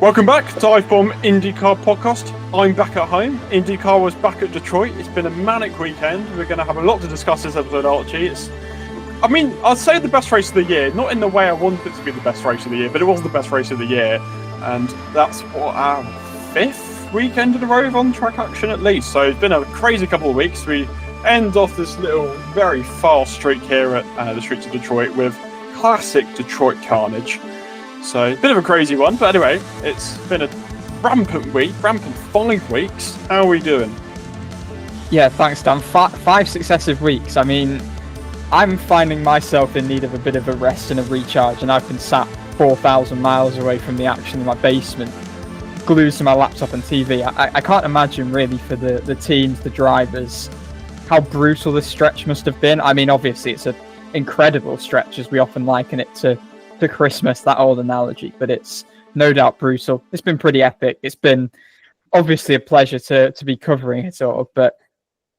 Welcome back to DIVEBOMB IndyCar podcast. I'm back at home. IndyCar was back at Detroit. It's been a manic weekend. We're going to have a lot to discuss this episode, Archie. I'd say the best race of the year, not in the way I wanted it to be the best race of the year, but it was the best race of the year. And that's our fifth weekend in a row of on-track action at least. So it's been a crazy couple of weeks. We end off this little, very fast streak here at the streets of Detroit with classic Detroit carnage. So, a bit of a crazy one, but anyway, it's been a rampant 5 weeks. How are we doing? Yeah, thanks, Dan. Five successive weeks. I mean, I'm finding myself in need of a bit of a rest and a recharge, and I've been sat 4,000 miles away from the action in my basement, glued to my laptop and TV. I can't imagine, really, for the teams, the drivers, how brutal this stretch must have been. I mean, obviously, it's an incredible stretch, as we often liken it to Christmas, that old analogy, but it's no doubt brutal. It's been pretty epic. It's been obviously a pleasure to be covering it all, but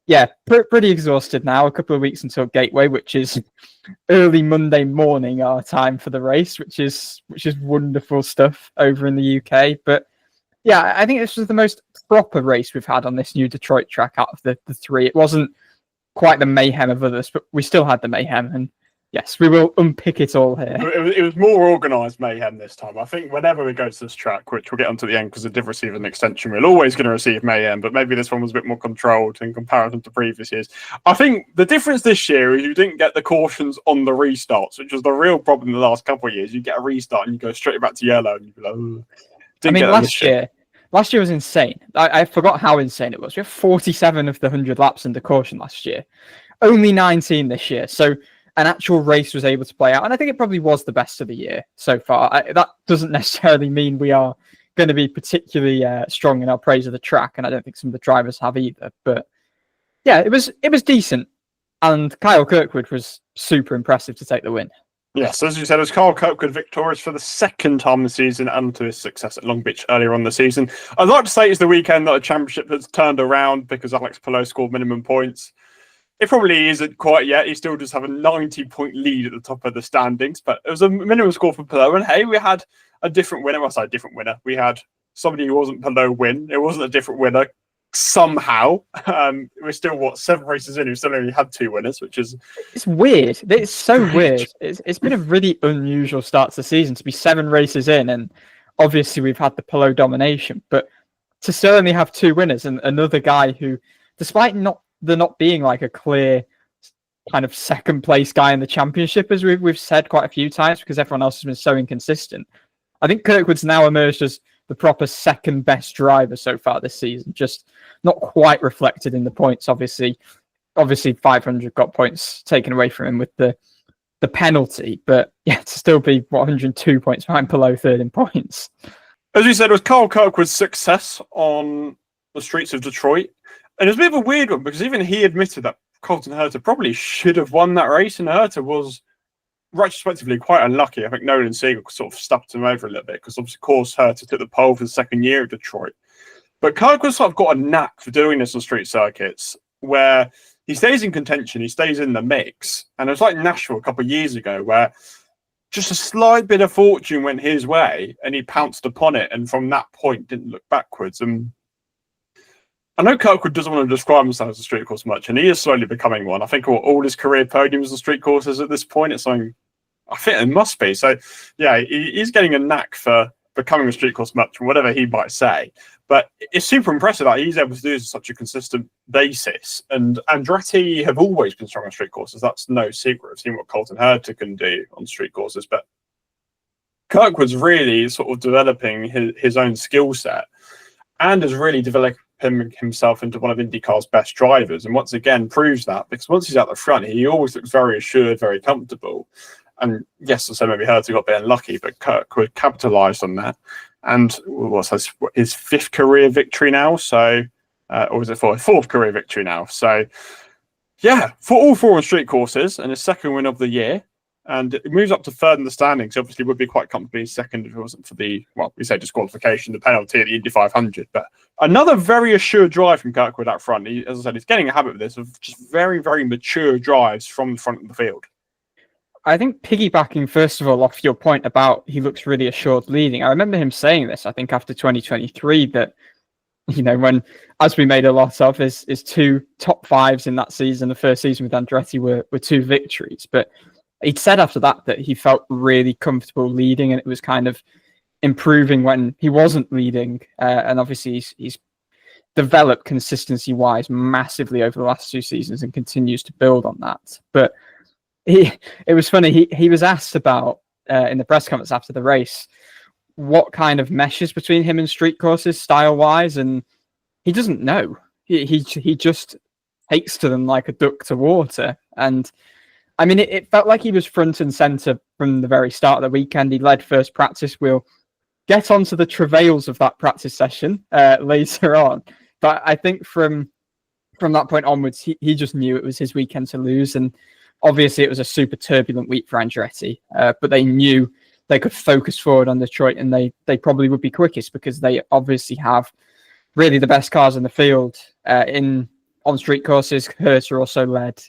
yeah, pretty exhausted now. A couple of weeks until Gateway, which is early Monday morning our time for the race, which is wonderful stuff over in the UK. But yeah, I think this was the most proper race we've had on this new Detroit track out of the three. It wasn't quite the mayhem of others, but we still had the mayhem, and yes, we will unpick it all here. It was more organised mayhem this time. I think whenever we go to this track, which we'll get onto the end because it did receive an extension, we're always going to receive mayhem, but maybe this one was a bit more controlled in comparison to previous years. I think the difference this year is you didn't get the cautions on the restarts, which was the real problem in the last couple of years. You get a restart and you go straight back to yellow and you'd be like, oh. Last year was insane. I forgot how insane it was. We have 47 of the 100 laps under caution last year. Only 19 this year. So an actual race was able to play out, and I think it probably was the best of the year so far. That doesn't necessarily mean we are going to be particularly strong in our praise of the track, and I don't think some of the drivers have either. But yeah, it was decent, and Kyle Kirkwood was super impressive to take the win. Yes, as you said, it was Kyle Kirkwood victorious for the second time this season and to his success at Long Beach earlier on the season. I'd like to say it's the weekend that the championship has turned around because Alex Palou scored minimum points. It probably isn't quite yet. He still does have a 90-point lead at the top of the standings, but it was a minimum score for Palou. And hey, we had a different winner. Well, I say different winner. We had somebody who wasn't Palou win. It wasn't a different winner somehow. We're still, 7 races in. We still only had 2 winners, which is... It's weird. It's so weird. It's been a really unusual start to the season to be 7 races in, and obviously we've had the Palou domination, but to still only have 2 winners and another guy who, despite not being like a clear kind of second place guy in the championship, as we've said quite a few times, because everyone else has been so inconsistent. I think Kirkwood's now emerged as the proper second best driver so far this season, just not quite reflected in the points. Obviously 500 got points taken away from him with the penalty, but yeah, to still be 102 points behind Palou third in points. As we said, it was Kyle Kirkwood's success on the streets of Detroit. And it was a bit of a weird one because even he admitted that Colton Herta probably should have won that race, and Herta was retrospectively quite unlucky. I think Nolan Siegel sort of stuffed him over a little bit because, of course, Herta took the pole for the second year at Detroit. But Kirkwood sort of got a knack for doing this on street circuits where he stays in contention, he stays in the mix. And it was like Nashville a couple of years ago where just a slight bit of fortune went his way and he pounced upon it, and from that point didn't look backwards. And I know Kirkwood doesn't want to describe himself as a street course much, and he is slowly becoming one. I think all his career podiums on street courses at this point, it's something I think it must be. So, yeah, he's getting a knack for becoming a street course much, whatever he might say. But it's super impressive that he's able to do this on such a consistent basis. And Andretti have always been strong on street courses. That's no secret. I've seen what Colton Herta can do on street courses. But Kirkwood's really sort of developing his own skill set and has really developed himself into one of IndyCar's best drivers, and once again proves that, because once he's out the front, he always looks very assured, very comfortable. And yes, I said maybe Herta got a bit unlucky, but Kirkwood capitalised on that. And what's his 5th career victory now? So, or was it 4th career victory now? So, yeah, for all 4 on street courses and his second win of the year. And it moves up to 3rd in the standings. Obviously, would be quite comfortably second if it wasn't for the, we say disqualification, the penalty at the Indy 500. But another very assured drive from Kirkwood out front. As I said, he's getting a habit of this, of just very, very mature drives from the front of the field. I think piggybacking, first of all, off your point about he looks really assured leading, I remember him saying this, I think, after 2023, that, when, as we made a lot of, his two top fives in that season, the first season with Andretti, were two victories. But he'd said after that he felt really comfortable leading, and it was kind of improving when he wasn't leading. And obviously he's developed consistency-wise massively over the last 2 seasons and continues to build on that. But it was funny, he was asked about, in the press conference after the race, what kind of meshes between him and street courses style-wise, and he doesn't know. He just takes to them like a duck to water. And I mean, it felt like he was front and centre from the very start of the weekend. He led first practice. We'll get onto the travails of that practice session later on. But I think from that point onwards, he just knew it was his weekend to lose. And obviously it was a super turbulent week for Andretti, but they knew they could focus forward on Detroit, and they probably would be quickest because they obviously have really the best cars in the field. On street courses, Herta also led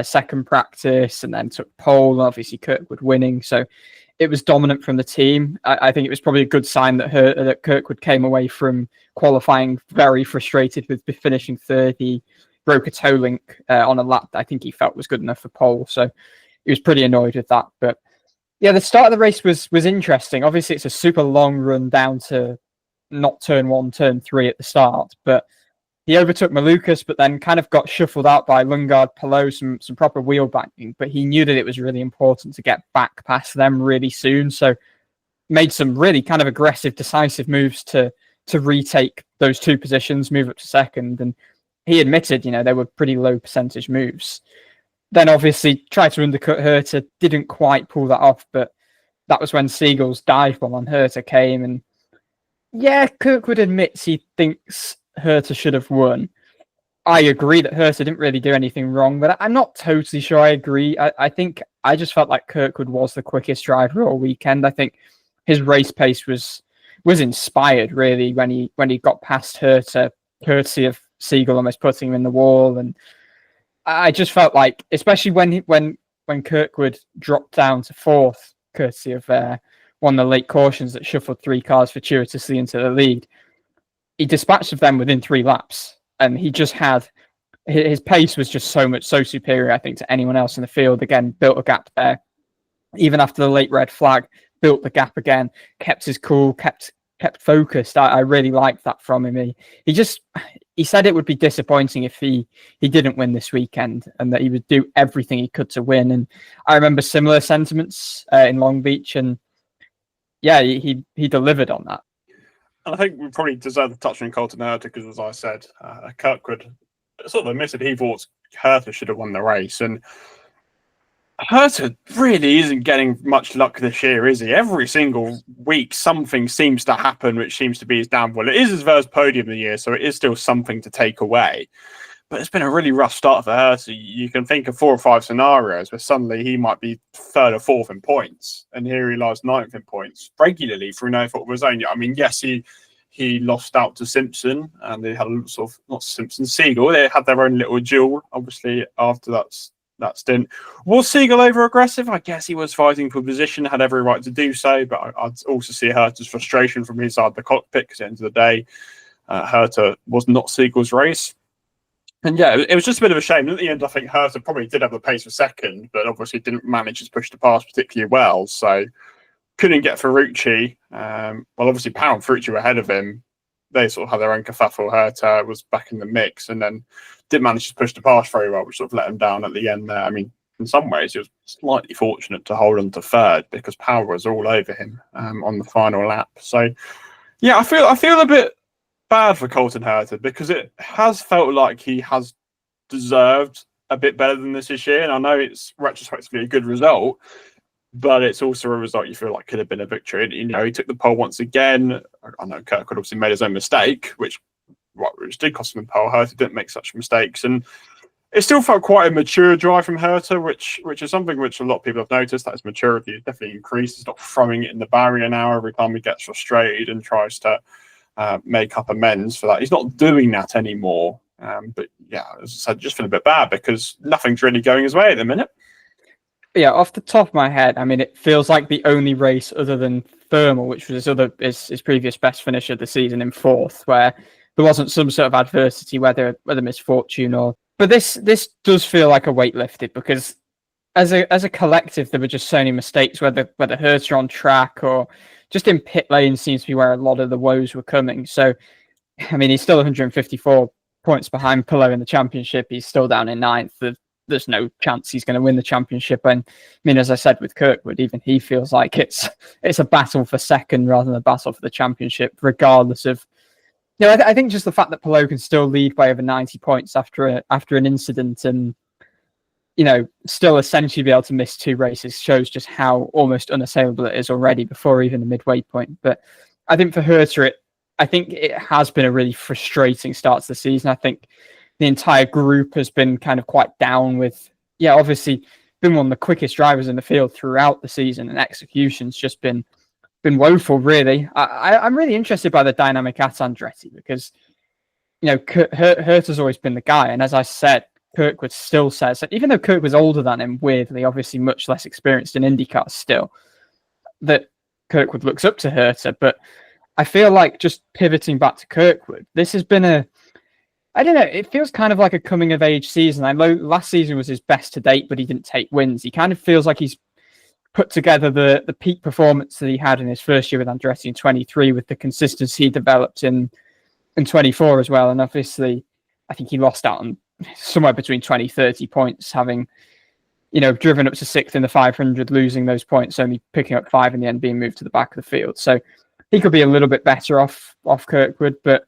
second practice and then took pole, obviously Kirkwood winning. So it was dominant from the team. I think it was probably a good sign that Kirkwood came away from qualifying very frustrated with finishing third. He broke a toe link on a lap that I think he felt was good enough for pole. So he was pretty annoyed with that. But yeah, the start of the race was interesting. Obviously, it's a super long run down to not turn 1, turn 3 at the start. But he overtook Malukas, but then kind of got shuffled out by Lundgaard, Palou, some proper wheel banging. But he knew that it was really important to get back past them really soon. So made some really kind of aggressive, decisive moves to retake those 2 positions, move up to second. And he admitted, they were pretty low percentage moves. Then obviously tried to undercut Herta, didn't quite pull that off, but that was when Siegel's dive bomb on Herta came. And yeah, Kirkwood admits he thinks Herta should have won. I agree that Herta didn't really do anything wrong, but I'm not totally sure I agree. I think I just felt like Kirkwood was the quickest driver all weekend. I think his race pace was inspired really when he got past Herta, courtesy of Siegel almost putting him in the wall. And I just felt like, especially when Kirkwood dropped down to 4th, courtesy of one of the late cautions that shuffled 3 cars fortuitously into the lead, he dispatched of them within 3 laps. And he just had, his pace was just so superior, I think, to anyone else in the field. Again, built a gap there. Even after the late red flag, built the gap again, kept his cool, kept focused. I really liked that from him. He said it would be disappointing if he didn't win this weekend, and that he would do everything he could to win. And I remember similar sentiments in Long Beach, and yeah, he delivered on that. And I think we probably deserve to touch on Colton Herta because, as I said, Kirkwood sort of admitted he thought Herta should have won the race. And Herta really isn't getting much luck this year, is he? Every single week, something seems to happen which seems to be his downfall. It is his first podium of the year, so it is still something to take away. But it's been a really rough start for Herta. You can think of 4 or 5 scenarios where suddenly he might be 3rd or 4th in points, and here he lies 9th in points regularly through no fault of his own. I mean, yes, he lost out to Simpson, and they had a sort of, not Simpson, Siegel. They had their own little duel, obviously, after that stint. Was Siegel over aggressive? I guess he was fighting for position, had every right to do so, but I'd also see Herta's frustration from his side of the cockpit, because at the end of the day, Herta was not Siegel's race. And yeah, it was just a bit of a shame. At the end, I think Herta probably did have the pace for second, but obviously didn't manage to push the pass particularly well. So couldn't get Ferrucci. Well, obviously Palou and Ferrucci were ahead of him. They sort of had their own kerfuffle. Herta was back in the mix, and then didn't manage to push the pass very well, which sort of let him down at the end there. I mean, in some ways, he was slightly fortunate to hold on to 3rd because Palou was all over him on the final lap. So yeah, I feel a bit bad for Colton Herta because it has felt like he has deserved a bit better than this year. And I know it's retrospectively a good result, but it's also a result you feel like could have been a victory. He took the pole once again. I know Kirkwood obviously made his own mistake, which did cost him the pole. Herta didn't make such mistakes. And it still felt quite a mature drive from Herta, which is something which a lot of people have noticed, that his maturity has definitely increased. He's not throwing it in the barrier now every time he gets frustrated and tries to make up amends for that. He's not doing that anymore. But yeah, as I said, just feel a bit bad because nothing's really going his way at the minute. Yeah, off the top of my head, I mean, it feels like the only race other than Thermal, which was his previous best finish of the season in fourth, where there wasn't some sort of adversity, whether misfortune or. But this does feel like a weight lifted, because as a collective, there were just so many mistakes, whether Herta on track or just in pit lane seems to be where a lot of the woes were coming. So, I mean, he's still 154 points behind Palou in the championship. He's still down in ninth. There's no chance he's going to win the championship. And I mean, as I said with Kirkwood, even he feels like it's a battle for second rather than a battle for the championship, regardless of. I think just the fact that Palou can still lead by over 90 points after an incident and still essentially be able to miss two races shows just how almost unassailable it is already before even the midway point. But I think for Herta, I think it has been a really frustrating start to the season. I think the entire group has been kind of quite down with, obviously been one of the quickest drivers in the field throughout the season, and execution's just been woeful, really. I'm really interested by the dynamic at Andretti because, Herta's always been the guy. And as I said, Kirkwood still says that even though Kirkwood's older than him, weirdly, obviously much less experienced in IndyCar still, that Kirkwood looks up to Herta. But I feel like just pivoting back to Kirkwood, this has been I don't know, it feels kind of like a coming of age season. I know last season was his best to date, but he didn't take wins. He kind of feels like he's put together the peak performance that he had in his first year with Andretti in 23 with the consistency he developed in 24 as well. And obviously, I think he lost out on somewhere between 20, 30 points, having, driven up to sixth in the 500, losing those points, only picking up 5 in the end, being moved to the back of the field. So he could be a little bit better off Kirkwood. But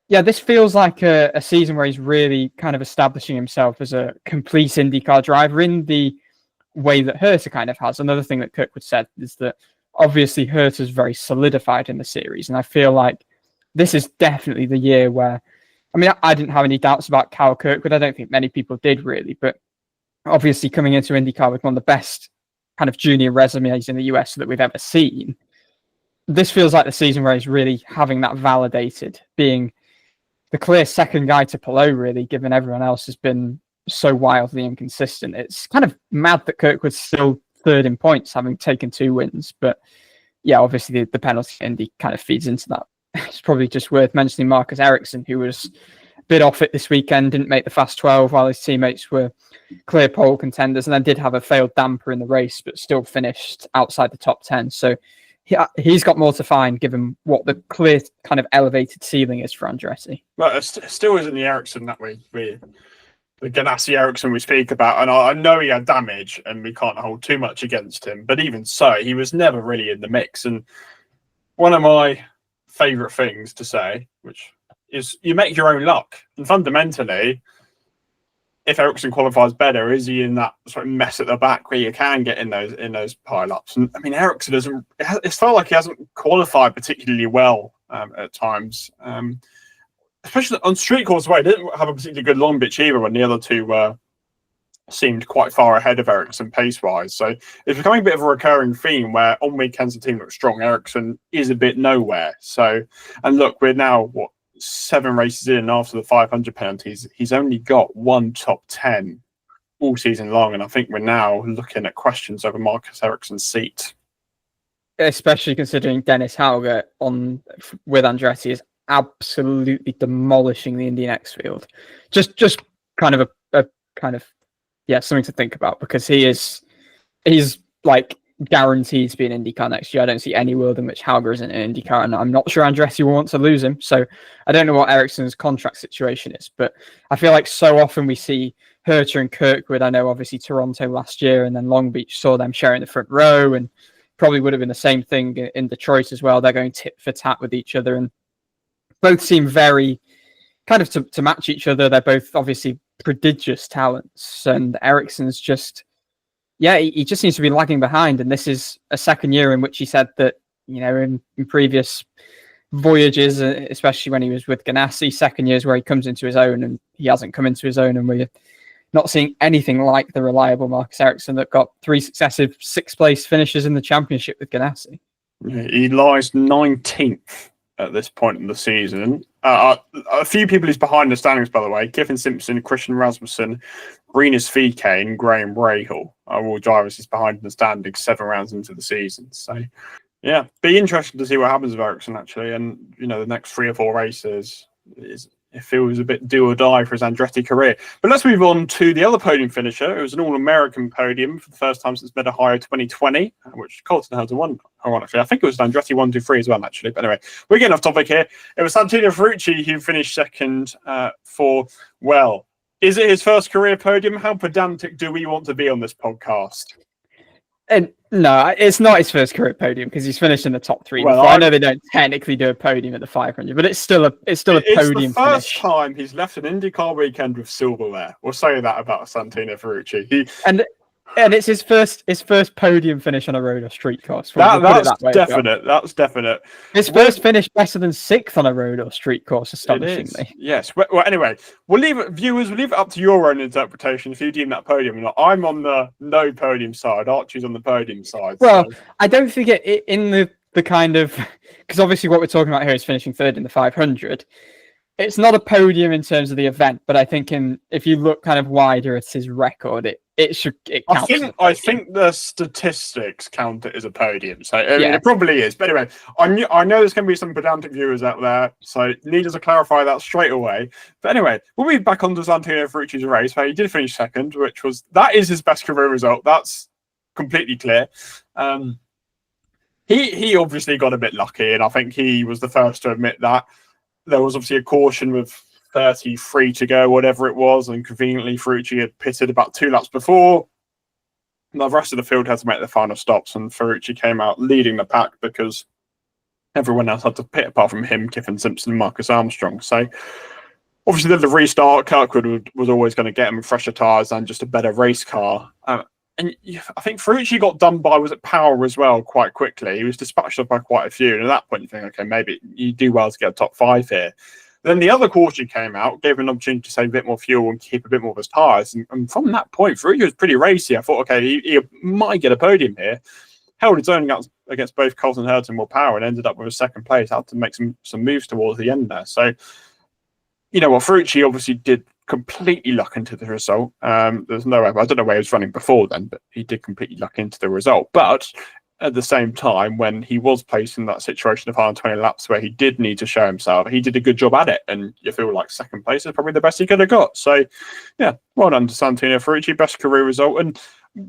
yeah, this feels like a season where he's really kind of establishing himself as a complete IndyCar driver in the way that Herta kind of has. Another thing that Kirkwood said is that obviously Herta's very solidified in the series. And I feel like this is definitely the year where, I mean, I didn't have any doubts about Cal Kirkwood. I don't think many people did really, but obviously coming into IndyCar with one of the best kind of junior resumes in the US that we've ever seen, this feels like the season where he's really having that validated, being the clear second guy to Palou, really, given everyone else has been so wildly inconsistent. It's kind of mad that Kirkwood's still third in points, having taken 2 wins. But yeah, obviously the penalty Indy kind of feeds into that. It's probably just worth mentioning Marcus Ericsson, who was a bit off it this weekend, didn't make the Fast 12 while his teammates were clear pole contenders, and then did have a failed damper in the race, but still finished outside the top 10. So he's got more to find, given what the clear kind of elevated ceiling is for Andretti. Well, it still isn't the Ericsson that the Ganassi Ericsson we speak about, and I know he had damage and we can't hold too much against him, but even so, he was never really in the mix. And one of my favourite things to say, which is you make your own luck, and fundamentally, if Ericsson qualifies better, is he in that sort of mess at the back where you can get in those pile-ups? And I mean, Ericsson doesn't. It's felt like he hasn't qualified particularly well at times. Especially on street course way, didn't have a particularly good long bitch either when the other two seemed quite far ahead of Ericsson pace-wise. So it's becoming a bit of a recurring theme where on weekends the team looks strong, Ericsson is a bit nowhere. So, and look, we're now, 7 races in after the 500 penalties. He's only got 1 top 10 all season long, and I think we're now looking at questions over Marcus Ericsson's seat. Especially considering Dennis Hauger with Andretti is absolutely demolishing the Indian X field. Just kind of something to think about, because he's like guaranteed to be an IndyCar next year. I don't see any world in which Hauger isn't an IndyCar, and I'm not sure Andretti will want to lose him. So I don't know what Ericsson's contract situation is, but I feel like so often we see Herta and Kirkwood. I know obviously Toronto last year, and then Long Beach saw them sharing the front row, and probably would have been the same thing in Detroit as well. They're going tit for tat with each other, and both seem very kind of to match each other. They're both obviously prodigious talents, and Ericsson's just, he just seems to be lagging behind. And this is a second year in which he said that, in previous voyages, especially when he was with Ganassi, second years where he comes into his own, and he hasn't come into his own, and we're not seeing anything like the reliable Marcus Ericsson that got 3 successive 6th place finishes in the championship with Ganassi. He lies 19th at this point in the season, A few people who's behind the standings, by the way: Kevin Simpson, Christian Rasmussen, Rinus VK, and Graham Rahal are all drivers who's behind in the standings 7 rounds into the season. So, yeah, be interesting to see what happens with Ericsson actually, and the next 3 or 4 races it feels a bit do or die for his Andretti career. But let's move on to the other podium finisher. It was an All-American podium for the first time since Mid-Ohio 2020, which Colton Herta won, ironically. I think it was an Andretti 1-2-3 as well, actually. But anyway, we're getting off topic here. It was Santino Ferrucci who finished second is it his first career podium? How pedantic do we want to be on this podcast? And no, it's not his first career podium because he's finished in the top 3. Well, I know they don't technically do a podium at the 500, but it's still a podium. It's the first time he's left an IndyCar weekend with silverware. We'll say that about Santino Ferrucci. And it's his first podium finish on a road or street course. That's definite. That's definite. His first finish better than 6th on a road or street course, astonishingly. Yes. Well, anyway, we'll leave it up to your own interpretation if you deem that podium or not. I'm on the no podium side. Archie's on the podium side. Well, so. I don't think it in the kind of, because obviously what we're talking about here is finishing 3rd in the 500. It's not a podium in terms of the event, but I think if you look kind of wider at his record, it counts. I think the statistics count it as a podium, so it probably is. But anyway, I know there's going to be some pedantic viewers out there, so need us to clarify that straight away. But anyway, we'll be back on to Santino Ferrucci's race, where he did finish second, that is his best career result. That's completely clear. He obviously got a bit lucky, and I think he was the first to admit that. There was obviously a caution with 33 to go, whatever it was, and conveniently Ferrucci had pitted about 2 laps before. The rest of the field had to make the final stops, and Ferrucci came out leading the pack because everyone else had to pit apart from him, Kiffin Simpson, and Marcus Armstrong. So obviously the restart, Kirkwood was always going to get him fresher tyres and just a better race car. And I think Ferrucci got done by, was it Power as well, quite quickly. He was dispatched up by quite a few. And at that point, you think, okay, maybe you do well to get a top 5 here. Then the other caution came out, gave him an opportunity to save a bit more fuel and keep a bit more of his tyres. And from that point, Ferrucci was pretty racy. I thought, okay, he might get a podium here. Held his own against both Colton Herta and Will Power and ended up with a 2nd place. Had to make some moves towards the end there. So, Ferrucci obviously did completely luck into the result. There's no way, I don't know where he was running before then, but he did completely luck into the result. But at the same time, when he was placed in that situation of 120 laps where he did need to show himself, he did a good job at it. And you feel like 2nd place is probably the best he could have got. So, yeah, well done to Santino Ferrucci, best career result. And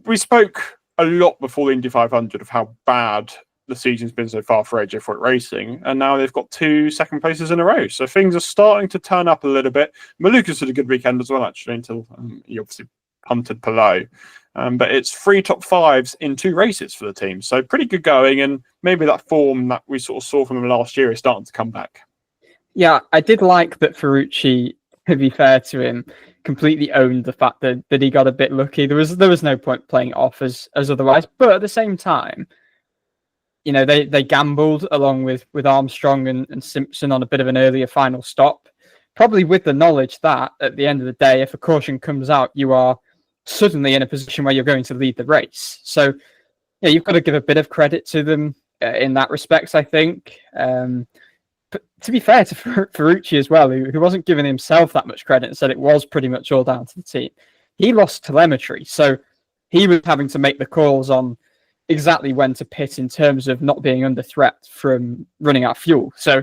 we spoke a lot before the Indy 500 of how bad the season's been so far for AJ Foyt Racing, and now they've got 2 2nd places in a row. So things are starting to turn up a little bit. Malukas had a good weekend as well, actually, until he obviously punted Palou. But it's 3 top 5s in 2 races for the team. So pretty good going, and maybe that form that we sort of saw from him last year is starting to come back. Yeah, I did like that Ferrucci, to be fair to him, completely owned the fact that he got a bit lucky. There was no point playing it off as otherwise. But at the same time, they gambled along with Armstrong and Simpson on a bit of an earlier final stop, probably with the knowledge that at the end of the day, if a caution comes out, you are suddenly in a position where you're going to lead the race. So, yeah, you've got to give a bit of credit to them in that respect, I think. But to be fair to Ferrucci as well, who wasn't giving himself that much credit and said it was pretty much all down to the team, he lost telemetry. So he was having to make the calls on exactly when to pit in terms of not being under threat from running out of fuel. So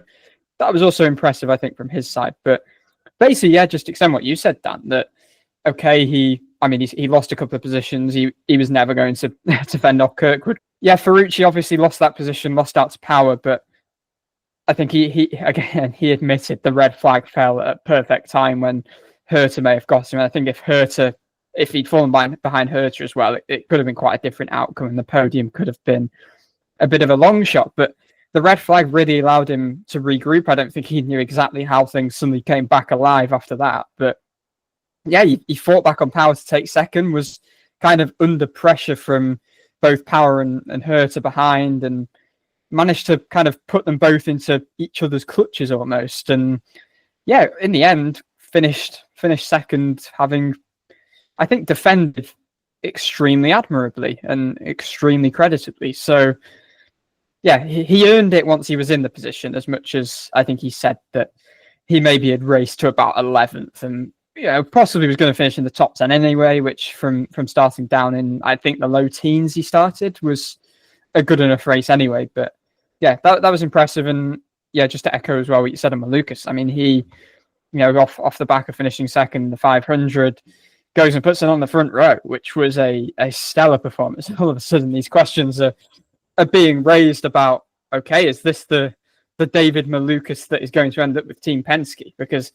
that was also impressive, I think, from his side. But basically, yeah, just to extend what you said, Dan, that, okay, he lost a couple of positions. He was never going to fend off Kirkwood. Yeah, Ferrucci obviously lost that position, lost out to Power, but I think he admitted the red flag fell at a perfect time when Herta may have got him. And I think if he'd fallen behind Herta as well, it could have been quite a different outcome, and the podium could have been a bit of a long shot. But the red flag really allowed him to regroup. I don't think he knew exactly how things suddenly came back alive after that. But yeah, he fought back on Power to take 2nd, was kind of under pressure from both Power and Herta behind, and managed to kind of put them both into each other's clutches almost. And yeah, in the end, finished 2nd, having, I think, defended extremely admirably and extremely creditably. So, yeah, he earned it once he was in the position, as much as I think he said that he maybe had raced to about 11th and possibly was going to finish in the top 10 anyway, which from starting down in, I think, the low teens he started was a good enough race anyway. But yeah, that was impressive. And yeah, just to echo as well what you said on Malukas, I mean, he, off the back of finishing second in the 500, goes and puts it on the front row, which was a stellar performance. All of a sudden, these questions are being raised about, okay, is this the David Malukas that is going to end up with Team Penske? Because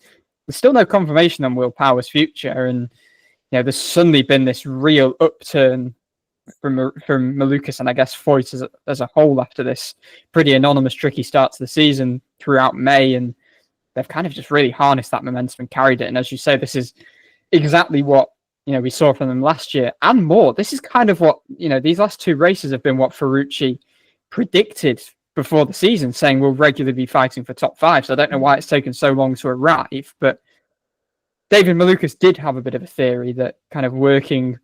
there's still no confirmation on Will Power's future, and there's suddenly been this real upturn from Malukas and I guess Foyt as a whole after this pretty anonymous, tricky start to the season throughout May, and they've kind of just really harnessed that momentum and carried it. And as you say, this is exactly what we saw from them last year and more. This is kind of what these last two races have been what Ferrucci predicted before the season, saying we'll regularly be fighting for top 5. So I don't know why it's taken so long to arrive, but David Malukas did have a bit of a theory that kind of working,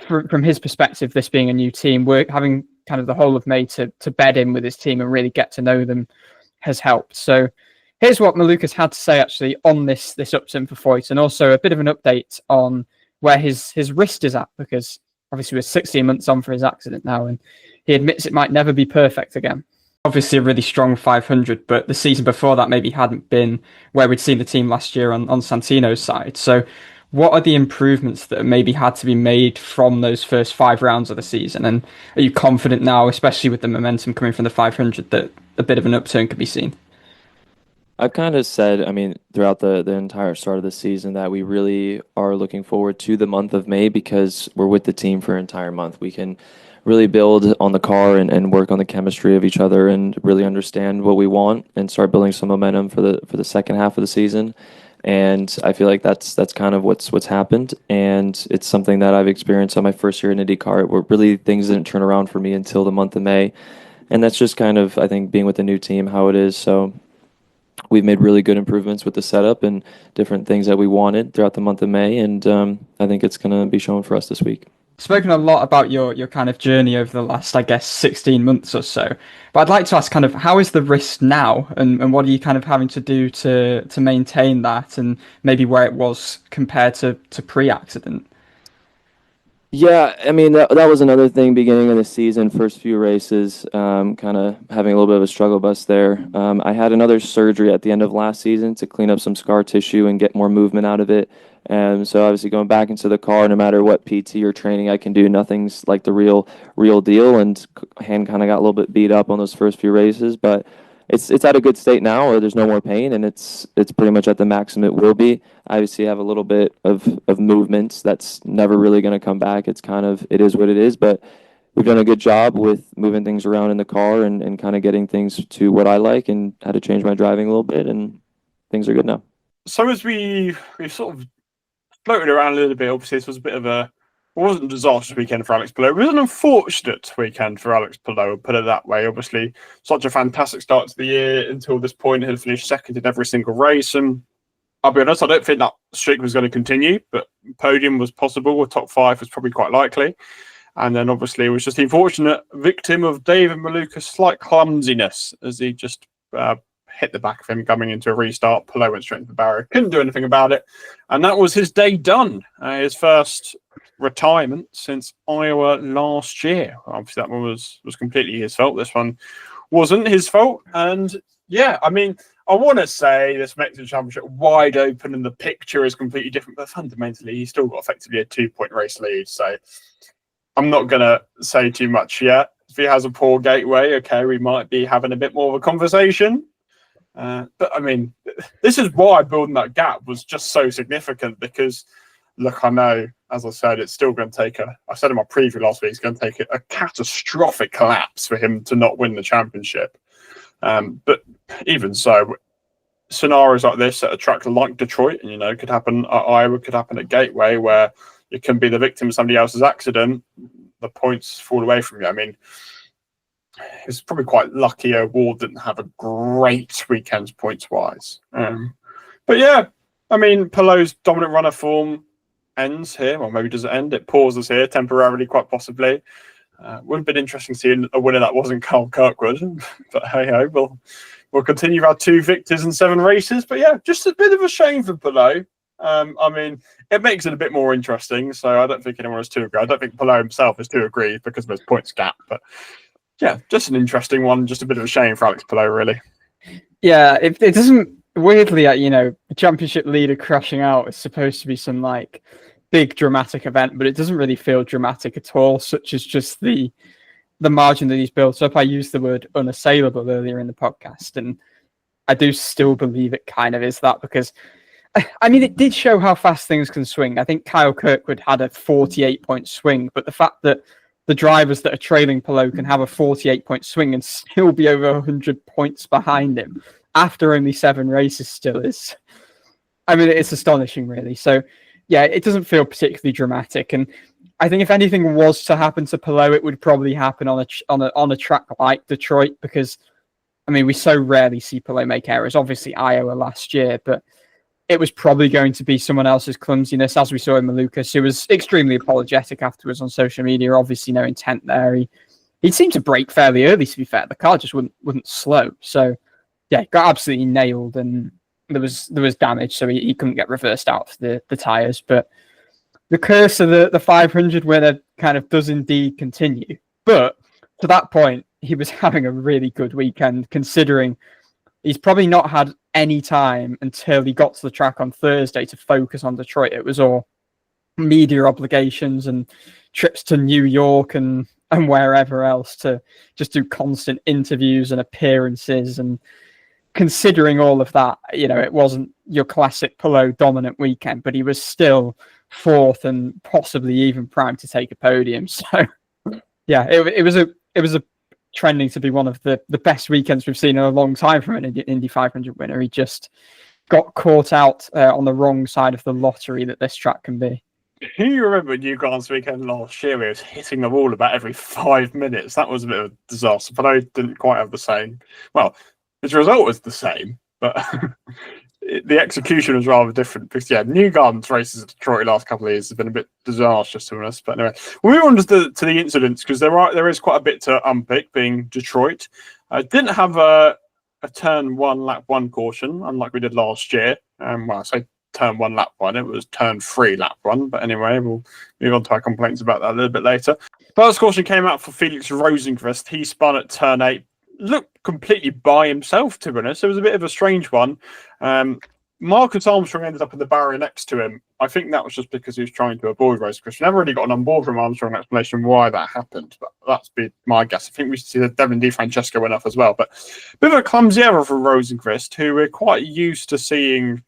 from his perspective, this being a new team, having kind of the whole of May to bed in with his team and really get to know them has helped. So here's what Malukas had to say actually on this upturn for Foyt, and also a bit of an update on where his wrist is at, because obviously we're 16 months on for his accident now, and he admits it might never be perfect again. Obviously a really strong 500, but the season before that maybe hadn't been where we'd seen the team last year on Santino's side. So what are the improvements that maybe had to be made from those first 5 rounds of the season? And are you confident now, especially with the momentum coming from the 500, that a bit of an upturn could be seen? I've kind of said, throughout the entire start of the season, that we really are looking forward to the month of May because we're with the team for an entire month. We can really build on the car and work on the chemistry of each other and really understand what we want and start building some momentum for the second half of the season. And I feel like that's kind of what's happened, and it's something that I've experienced on my first year in IndyCar, where really things didn't turn around for me until the month of May, and that's just kind of, I think, being with the new team how it is. So we've made really good improvements with the setup and different things that we wanted throughout the month of May, and I think it's going to be shown for us this week. Spoken a lot about your kind of journey over the last, I guess, 16 months or so. But I'd like to ask kind of, how is the wrist now, and what are you kind of having to do to maintain that, and maybe where it was compared to pre-accident? Yeah, that was another thing beginning of the season, first few races, kind of having a little bit of a struggle bus there. I had another surgery at the end of last season to clean up some scar tissue and get more movement out of it. And so obviously going back into the car, no matter what PT or training I can do, nothing's like the real deal. And hand kind of got a little bit beat up on those first few races, but it's at a good state now, or there's no more pain, and it's pretty much at the maximum it will be. I obviously have a little bit of movements that's never really going to come back. It is what it is, but we've done a good job with moving things around in the car and kind of getting things to what I like, and had to change my driving a little bit, and things are good now. So as we sort of floated around a little bit, obviously this was a bit of it wasn't a disastrous weekend for Alex Palou. It was an unfortunate weekend for Alex Palou, put it that way. Obviously, such a fantastic start to the year. Until this point, he had finished second in every single race. And I'll be honest, I don't think that streak was going to continue, but podium was possible. A top 5 was probably quite likely. And then obviously it was just the unfortunate victim of David Malukas' slight clumsiness as he just hit the back of him coming into a restart. Palou went straight into the barrier. Couldn't do anything about it. And that was his day done. His first retirement since Iowa last year. Obviously, that one was completely his fault. This one wasn't his fault. And yeah, I want to say this Mexican Championship wide open and the picture is completely different, but fundamentally, he's still got effectively a 2-point race lead. So I'm not going to say too much yet. If he has a poor gateway, okay, we might be having a bit more of a conversation. But this is why building that gap was just so significant, because look, I know, as I said, it's still going to take I said in my preview last week, it's going to take a catastrophic collapse for him to not win the championship. But even so, scenarios like this at a track like Detroit, and could happen at Iowa, could happen at Gateway, where you can be the victim of somebody else's accident, the points fall away from you. It's probably quite lucky Ward didn't have a great weekend points-wise. But yeah, Palou's dominant runner form ends here, or maybe does it end? It pauses here temporarily, quite possibly. Would have been interesting seeing a winner that wasn't Carl Kirkwood, but hey ho, we'll we'll continue our 2 victors and 7 races. But yeah, just a bit of a shame for Palou. I mean, it makes it a bit more interesting, so I don't think anyone is too agreed. I don't think Palou himself is too aggrieved because of his points gap. But yeah, just an interesting one. Just a bit of a shame for Alex Palou, really. Yeah, it doesn't, weirdly, the championship leader crashing out is supposed to be some like big dramatic event, but it doesn't really feel dramatic at all, such as just the margin that he's built up. I used the word unassailable earlier in the podcast, and I do still believe it kind of is that, because I mean, it did show how fast things can swing. I think Kyle Kirkwood had a 48-point swing, but the fact that the drivers that are trailing Palou can have a 48-point swing and still be over 100 points behind him after only 7 races still is, I mean, it's astonishing, really. So, yeah, it doesn't feel particularly dramatic. And I think if anything was to happen to Palou, it would probably happen on a track like Detroit, because, I mean, we so rarely see Palou make errors. Obviously, Iowa last year, but it was probably going to be someone else's clumsiness, as we saw in Malukas, who was extremely apologetic afterwards on social media. Obviously, no intent there. He seemed to break fairly early, to be fair. The car just wouldn't slow. So, yeah, got absolutely nailed, and there was damage, so he couldn't get reversed out for the tyres. But the curse of the 500 winner kind of does indeed continue. But to that point, he was having a really good weekend, considering he's probably not had any time until he got to the track on Thursday to focus on Detroit. It was all media obligations and trips to New York and wherever else to just do constant interviews and appearances. And considering all of that, it wasn't your classic Palou dominant weekend, but he was still 4th and possibly even primed to take a podium. So yeah, it was a trending to be one of the best weekends we've seen in a long time from an Indy 500 winner. He just got caught out on the wrong side of the lottery that this track can be. Do you remember Newgarden's weekend last year? He was hitting the wall about every 5 minutes. That was a bit of a disaster, but I didn't quite have the same. Well, his result was the same, but the execution was rather different. Because yeah, Newgarden's races at Detroit the last couple of years have been a bit disastrous to us. But anyway, we'll move on to the incidents, because there is quite a bit to unpick. Being Detroit, didn't have a turn 1 lap 1 caution, unlike we did last year. Well, I say turn 1 lap 1, it was turn 3 lap 1. But anyway, we'll move on to our complaints about that a little bit later. First caution came out for Felix Rosenqvist. He spun at turn 8. Looked completely by himself, to be honest. It was a bit of a strange one. Marcus Armstrong ended up in the barrier next to him. I think that was just because he was trying to avoid Rosenqvist. We never really got an on board from Armstrong explanation why that happened, but that's been my guess. I think we see that Devin DiFrancesco went off as well. But a bit of a clumsy error from Rosenqvist, who we're quite used to seeing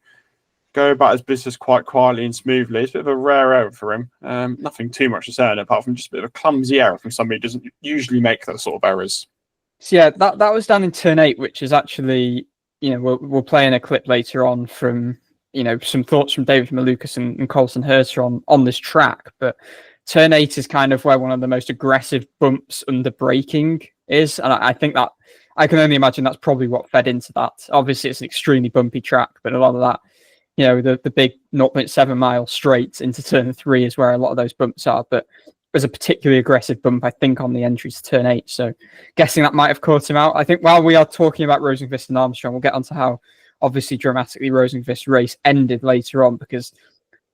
go about his business quite quietly and smoothly. It's a bit of a rare error for him. Nothing too much to say on it, apart from just a bit of a clumsy error from somebody who doesn't usually make those sort of errors. So yeah, that was down in turn 8, which is actually, we'll play in a clip later on from, some thoughts from David Malukas and Colton Herta on this track. But turn 8 is kind of where one of the most aggressive bumps under braking is. And I think that, I can only imagine that's probably what fed into that. Obviously, it's an extremely bumpy track, but a lot of that, the big 0.7 mile straight into turn 3 is where a lot of those bumps are. But was a particularly aggressive bump, I think, on the entry to turn 8. So guessing that might have caught him out. I think while we are talking about Rosenqvist and Armstrong, we'll get onto how obviously dramatically Rosenqvist's race ended later on, because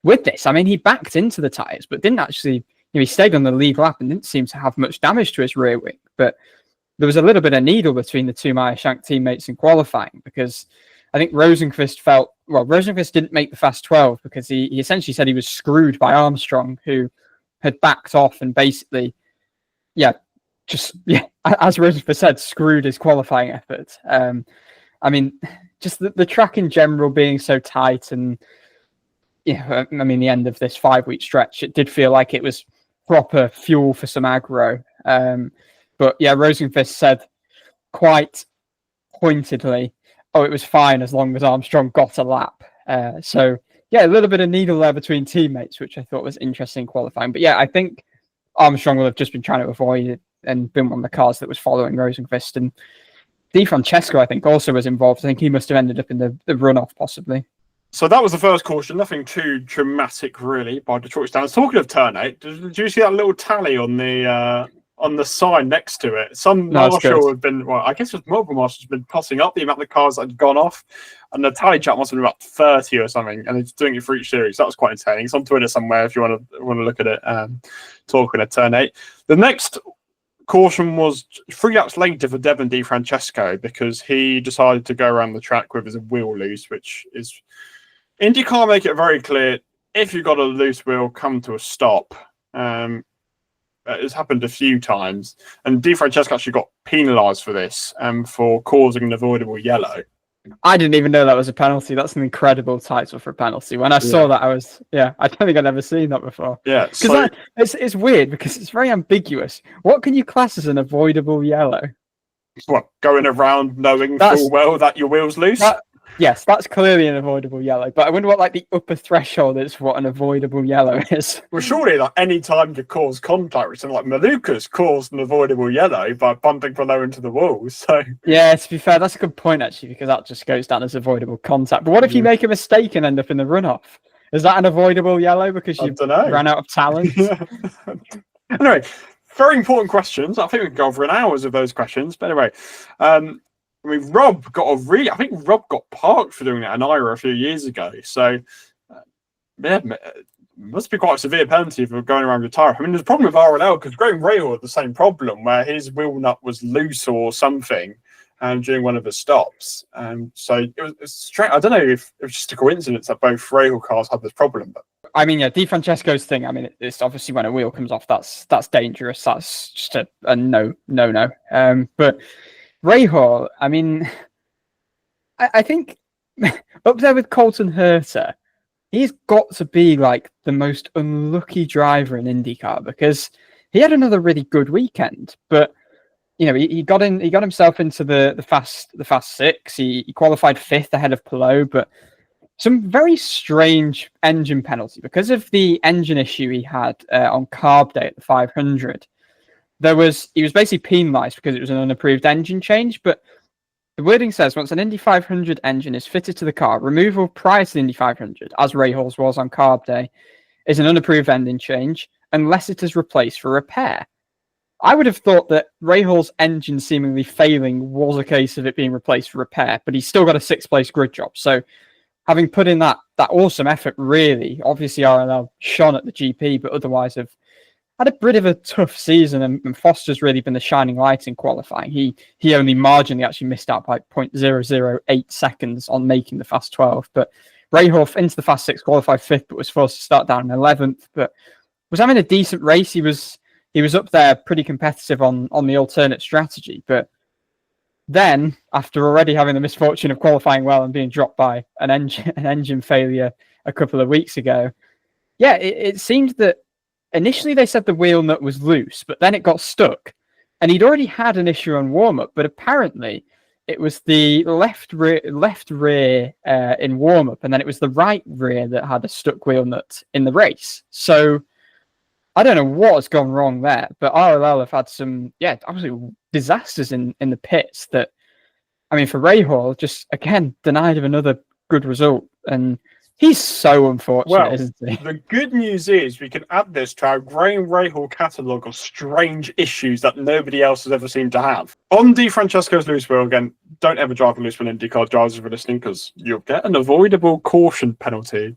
with this, I mean, he backed into the tyres, but didn't actually, he stayed on the lead lap and didn't seem to have much damage to his rear wing. But there was a little bit of needle between the two Meyer Shank teammates in qualifying, because I think Rosenqvist didn't make the fast 12 because he essentially said he was screwed by Armstrong, who had backed off and basically, as Rosenqvist said, screwed his qualifying effort. I mean, just the track in general being so tight, and the end of this 5-week stretch, it did feel like it was proper fuel for some aggro. But yeah, Rosenqvist said quite pointedly, it was fine as long as Armstrong got a lap. So yeah, a little bit of needle there between teammates, which I thought was interesting qualifying. But yeah, I think Armstrong will have just been trying to avoid it and been one of the cars that was following Rosenqvist. And DiFrancesco, I think, also was involved. I think he must have ended up in the runoff, possibly. So that was the first caution. Nothing too dramatic, really, by Detroit standards. Talking of turn 8, did you see that little tally on the on the sign next to it. Some No, it's marshal good. had been, well, I guess it was multiple marshals, been tossing up the amount of cars that had gone off, and the tally chart must have been about 30 or something, and it's doing it for each series. That was quite entertaining. It's on Twitter somewhere if you want to look at it. Talking at turn 8. The next caution was 3 laps later for Devon Di Francesco because he decided to go around the track with his wheel loose, which is IndyCar make it very clear if you've got a loose wheel, come to a stop. It's happened a few times, and Di Francesco actually got penalised for this for causing an avoidable yellow. I didn't even know that was a penalty. That's an incredible title for a penalty. When I saw that, I don't think I'd ever seen that before. Yeah, because it's weird because it's very ambiguous. What can you class as an avoidable yellow? What, going around knowing full well that your wheel's loose? Yes, that's clearly an avoidable yellow. But I wonder what like the upper threshold is for what an avoidable yellow is. Well, surely like any time you cause contact, which like Malukas caused an avoidable yellow by bumping below into the wall. So yeah, to be fair, that's a good point actually, because that just goes down as avoidable contact. But what if you make a mistake and end up in the runoff? Is that an avoidable yellow because you ran out of talent? Anyway, very important questions. I think we can go over an hours of those questions. But anyway, I mean, Rob got I think Rob got parked for doing that in Ira a few years ago. So, yeah, it must be quite a severe penalty for going around your tyre. I mean, there's a problem with RLL because Graham Rahal had the same problem where his wheel nut was loose or something during one of the stops. So it was strange. I don't know if it was just a coincidence that both Rahal cars had this problem. But I mean, yeah, Di Francesco's thing. I mean, it's obviously when a wheel comes off, that's dangerous. That's just a no. But Rahal, I mean, I think up there with Colton Herta, he's got to be like the most unlucky driver in IndyCar because he had another really good weekend, but you know he got himself into the fast 6. He qualified 5th ahead of Palou, but some very strange engine penalty because of the engine issue he had on carb day at the 500. He was basically penalised because it was an unapproved engine change, but the wording says once an Indy 500 engine is fitted to the car, removal prior to the Indy 500, as Rahal's was on carb day, is an unapproved engine change unless it is replaced for repair. I would have thought that Rahal's engine seemingly failing was a case of it being replaced for repair, but he's still got a 6th place grid job. So having put in that awesome effort, really, obviously RLL shone at the GP, but otherwise have had a bit of a tough season, and Foster's really been the shining light in qualifying. He only marginally actually missed out by 0.008 seconds on making the fast 12. But Rahal into the fast 6 qualified 5th, but was forced to start down in 11th. But was having a decent race. He was up there pretty competitive on the alternate strategy. But then, after already having the misfortune of qualifying well and being dropped by an engine failure a couple of weeks ago, yeah, it seemed that initially they said the wheel nut was loose, but then it got stuck. And he'd already had an issue on warm-up, but apparently it was the left rear in warm-up, and then it was the right rear that had a stuck wheel nut in the race. So I don't know what has gone wrong there, but RLL have had some, absolute disasters in the pits that, I mean, for Rahal, just, again, denied of another good result. And he's so unfortunate, isn't he? The good news is we can add this to our Graham Rahal catalogue of strange issues that nobody else has ever seemed to have. On Di Francesco's loose wheel, again, don't ever drive a loose wheel in IndyCar drivers if you're listening, because you'll get an avoidable caution penalty,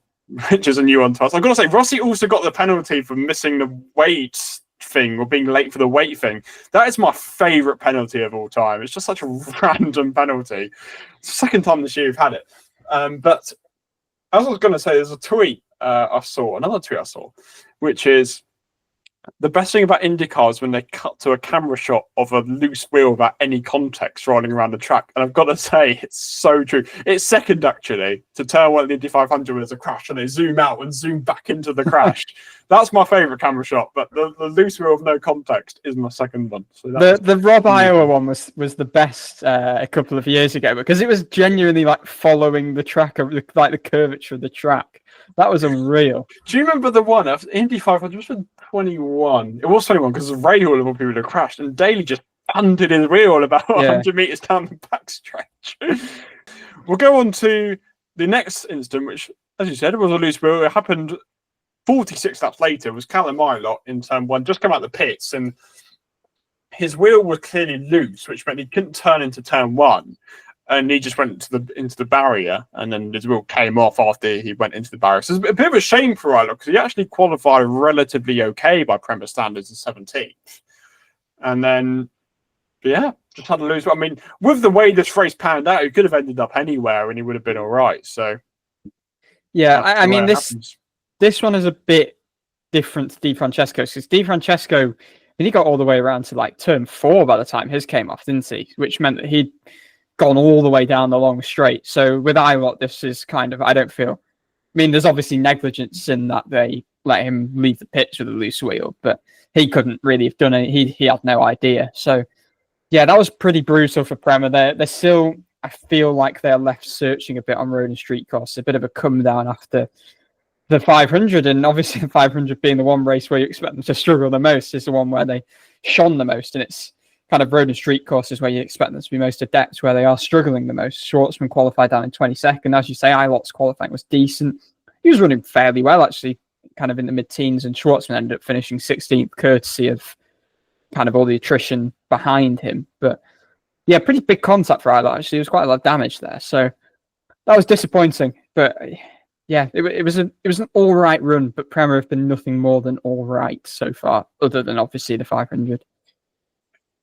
which is a new one to us. I've got to say, Rossi also got the penalty for missing the weight thing or being late for the weight thing. That is my favourite penalty of all time. It's just such a random penalty. It's the second time this year we've had it. But as I was going to say, there's another tweet I saw, which is the best thing about IndyCar is when they cut to a camera shot of a loose wheel without any context rolling around the track. And I've got to say, it's so true. It's second, actually, to turn one of the Indy 500 when there's a crash and they zoom out and zoom back into the crash. That's my favourite camera shot, but the loose wheel of no context is my second one. So the Rob Iowa one was the best a couple of years ago because it was genuinely like following the track, like the curvature of the track. That was unreal. Do you remember the one of Indy 500? Was 21. It was 21 because Rahal of all people had crashed, and Daly just punted his wheel about 100 meters down the backstretch. We'll go on to the next incident, which, as you said, was a loose wheel. It happened 46 laps later. It was Callum Ilott in turn 1, just come out the pits, and his wheel was clearly loose, which meant he couldn't turn into turn one. And he just went into the barrier, and then his wheel came off after he went into the barrier. So it's a bit of a shame for Rylock, because he actually qualified relatively okay by Premier standards in 17th. And then, yeah, just had to lose. I mean, with the way this race panned out, he could have ended up anywhere and he would have been all right. So, yeah, I mean, this one is a bit different to Di Francesco's, because Di Francesco, he got all the way around to like turn 4 by the time his came off, didn't he? Which meant that he'd gone all the way down the long straight. So with Ilott, this is kind of, I don't feel, I mean, there's obviously negligence in that they let him leave the pitch with a loose wheel, but he couldn't really have done it. He had no idea. So yeah, that was pretty brutal for Prema. They're still, I feel like they're left searching a bit on road and street course, a bit of a come down after the 500, and obviously the 500 being the one race where you expect them to struggle the most is the one where they shone the most, and it's kind of road and street courses where you expect them to be most adept, where they are struggling the most. Schwartzman qualified down in 22nd. As you say, Ilott's qualifying was decent. He was running fairly well, actually, kind of in the mid-teens, and Schwartzman ended up finishing 16th, courtesy of kind of all the attrition behind him. But yeah, pretty big contact for Ilott, actually. There was quite a lot of damage there. So that was disappointing. But yeah, it was an all right run, but Prema have been nothing more than all right so far, other than obviously the 500.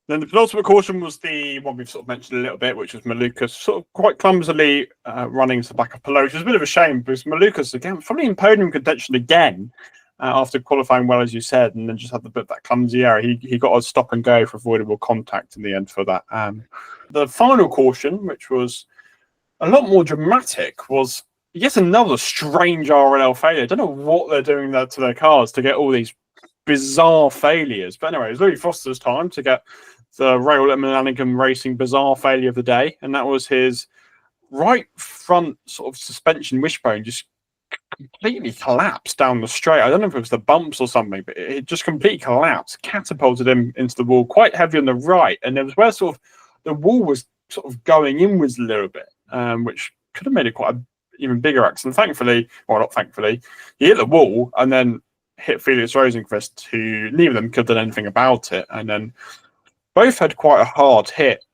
Then the penultimate caution was the one we've sort of mentioned a little bit, which was Malukas sort of quite clumsily running to the back of Palou, which is a bit of a shame because Malukas, again, probably in podium contention again after qualifying well, as you said, and then just had the bit of that clumsy error. He got a stop and go for avoidable contact in the end for that. The final caution, which was a lot more dramatic, was yet another strange RLL failure. I don't know what they're doing there to their cars to get all these bizarre failures. But anyway, it was Louis Foster's time to get the Rail McLaughlin-Kanaan Racing bizarre failure of the day, and that was his right front sort of suspension wishbone just completely collapsed down the straight. I don't know if it was the bumps or something, but it just completely collapsed, catapulted him into the wall, quite heavy on the right, and there was where sort of the wall was sort of going inwards a little bit, which could have made it quite an even bigger accident. Thankfully, well, not thankfully, he hit the wall and then hit Felix Rosenqvist, who neither of them could have done anything about it, and then both had quite a hard hit.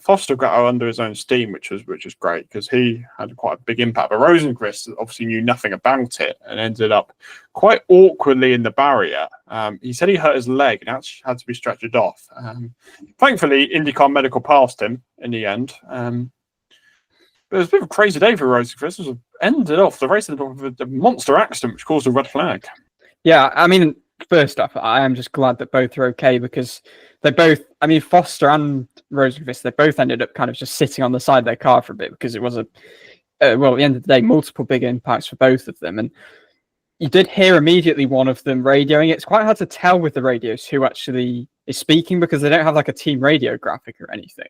Foster got out under his own steam, which was great because he had quite a big impact. But Rosenqvist obviously knew nothing about it and ended up quite awkwardly in the barrier. He said he hurt his leg and actually had to be stretchered off. Thankfully, IndyCar medical passed him in the end. But it was a bit of a crazy day for Rosenqvist. The race ended off with a monster accident, which caused a red flag. Yeah, I mean, first off, I am just glad that both are okay because they both, I mean, Foster and Rosenqvist, they both ended up kind of just sitting on the side of their car for a bit because it was well, at the end of the day, multiple big impacts for both of them. And you did hear immediately one of them radioing. It's quite hard to tell with the radios who actually is speaking because they don't have like a team radio graphic or anything.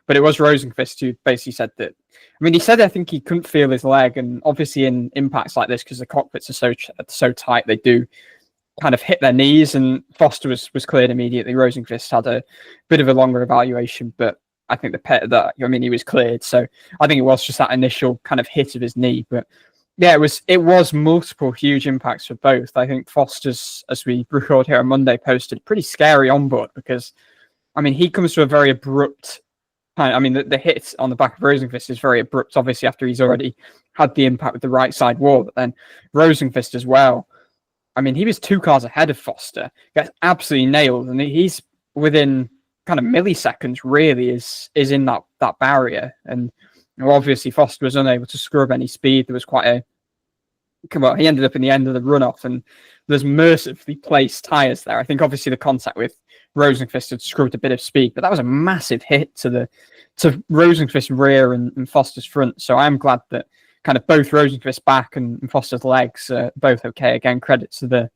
But it was Rosenqvist who basically said that, I mean, he said I think he couldn't feel his leg, and obviously in impacts like this, because the cockpits are so tight, they do kind of hit their knees, and Foster was cleared immediately. Rosenqvist had a bit of a longer evaluation, but I think he was cleared. So I think it was just that initial kind of hit of his knee. But yeah, it was multiple huge impacts for both. I think Foster's, as we record here on Monday, posted pretty scary onboard because, I mean, he comes to a very abrupt, I mean, the hit on the back of Rosenqvist is very abrupt, obviously, after he's already had the impact with the right side wall. But then Rosenqvist as well. I mean, he was 2 cars ahead of Foster, gets absolutely nailed, and he's within kind of milliseconds, really, is in that barrier. And obviously, Foster was unable to scrub any speed. There was he ended up in the end of the runoff, and there's mercifully placed tyres there. I think obviously the contact with Rosenqvist had scrubbed a bit of speed, but that was a massive hit to Rosenqvist's rear and Foster's front. So I'm glad that kind of both Rosenqvist's back and Foster's legs are both okay. Again, credit to the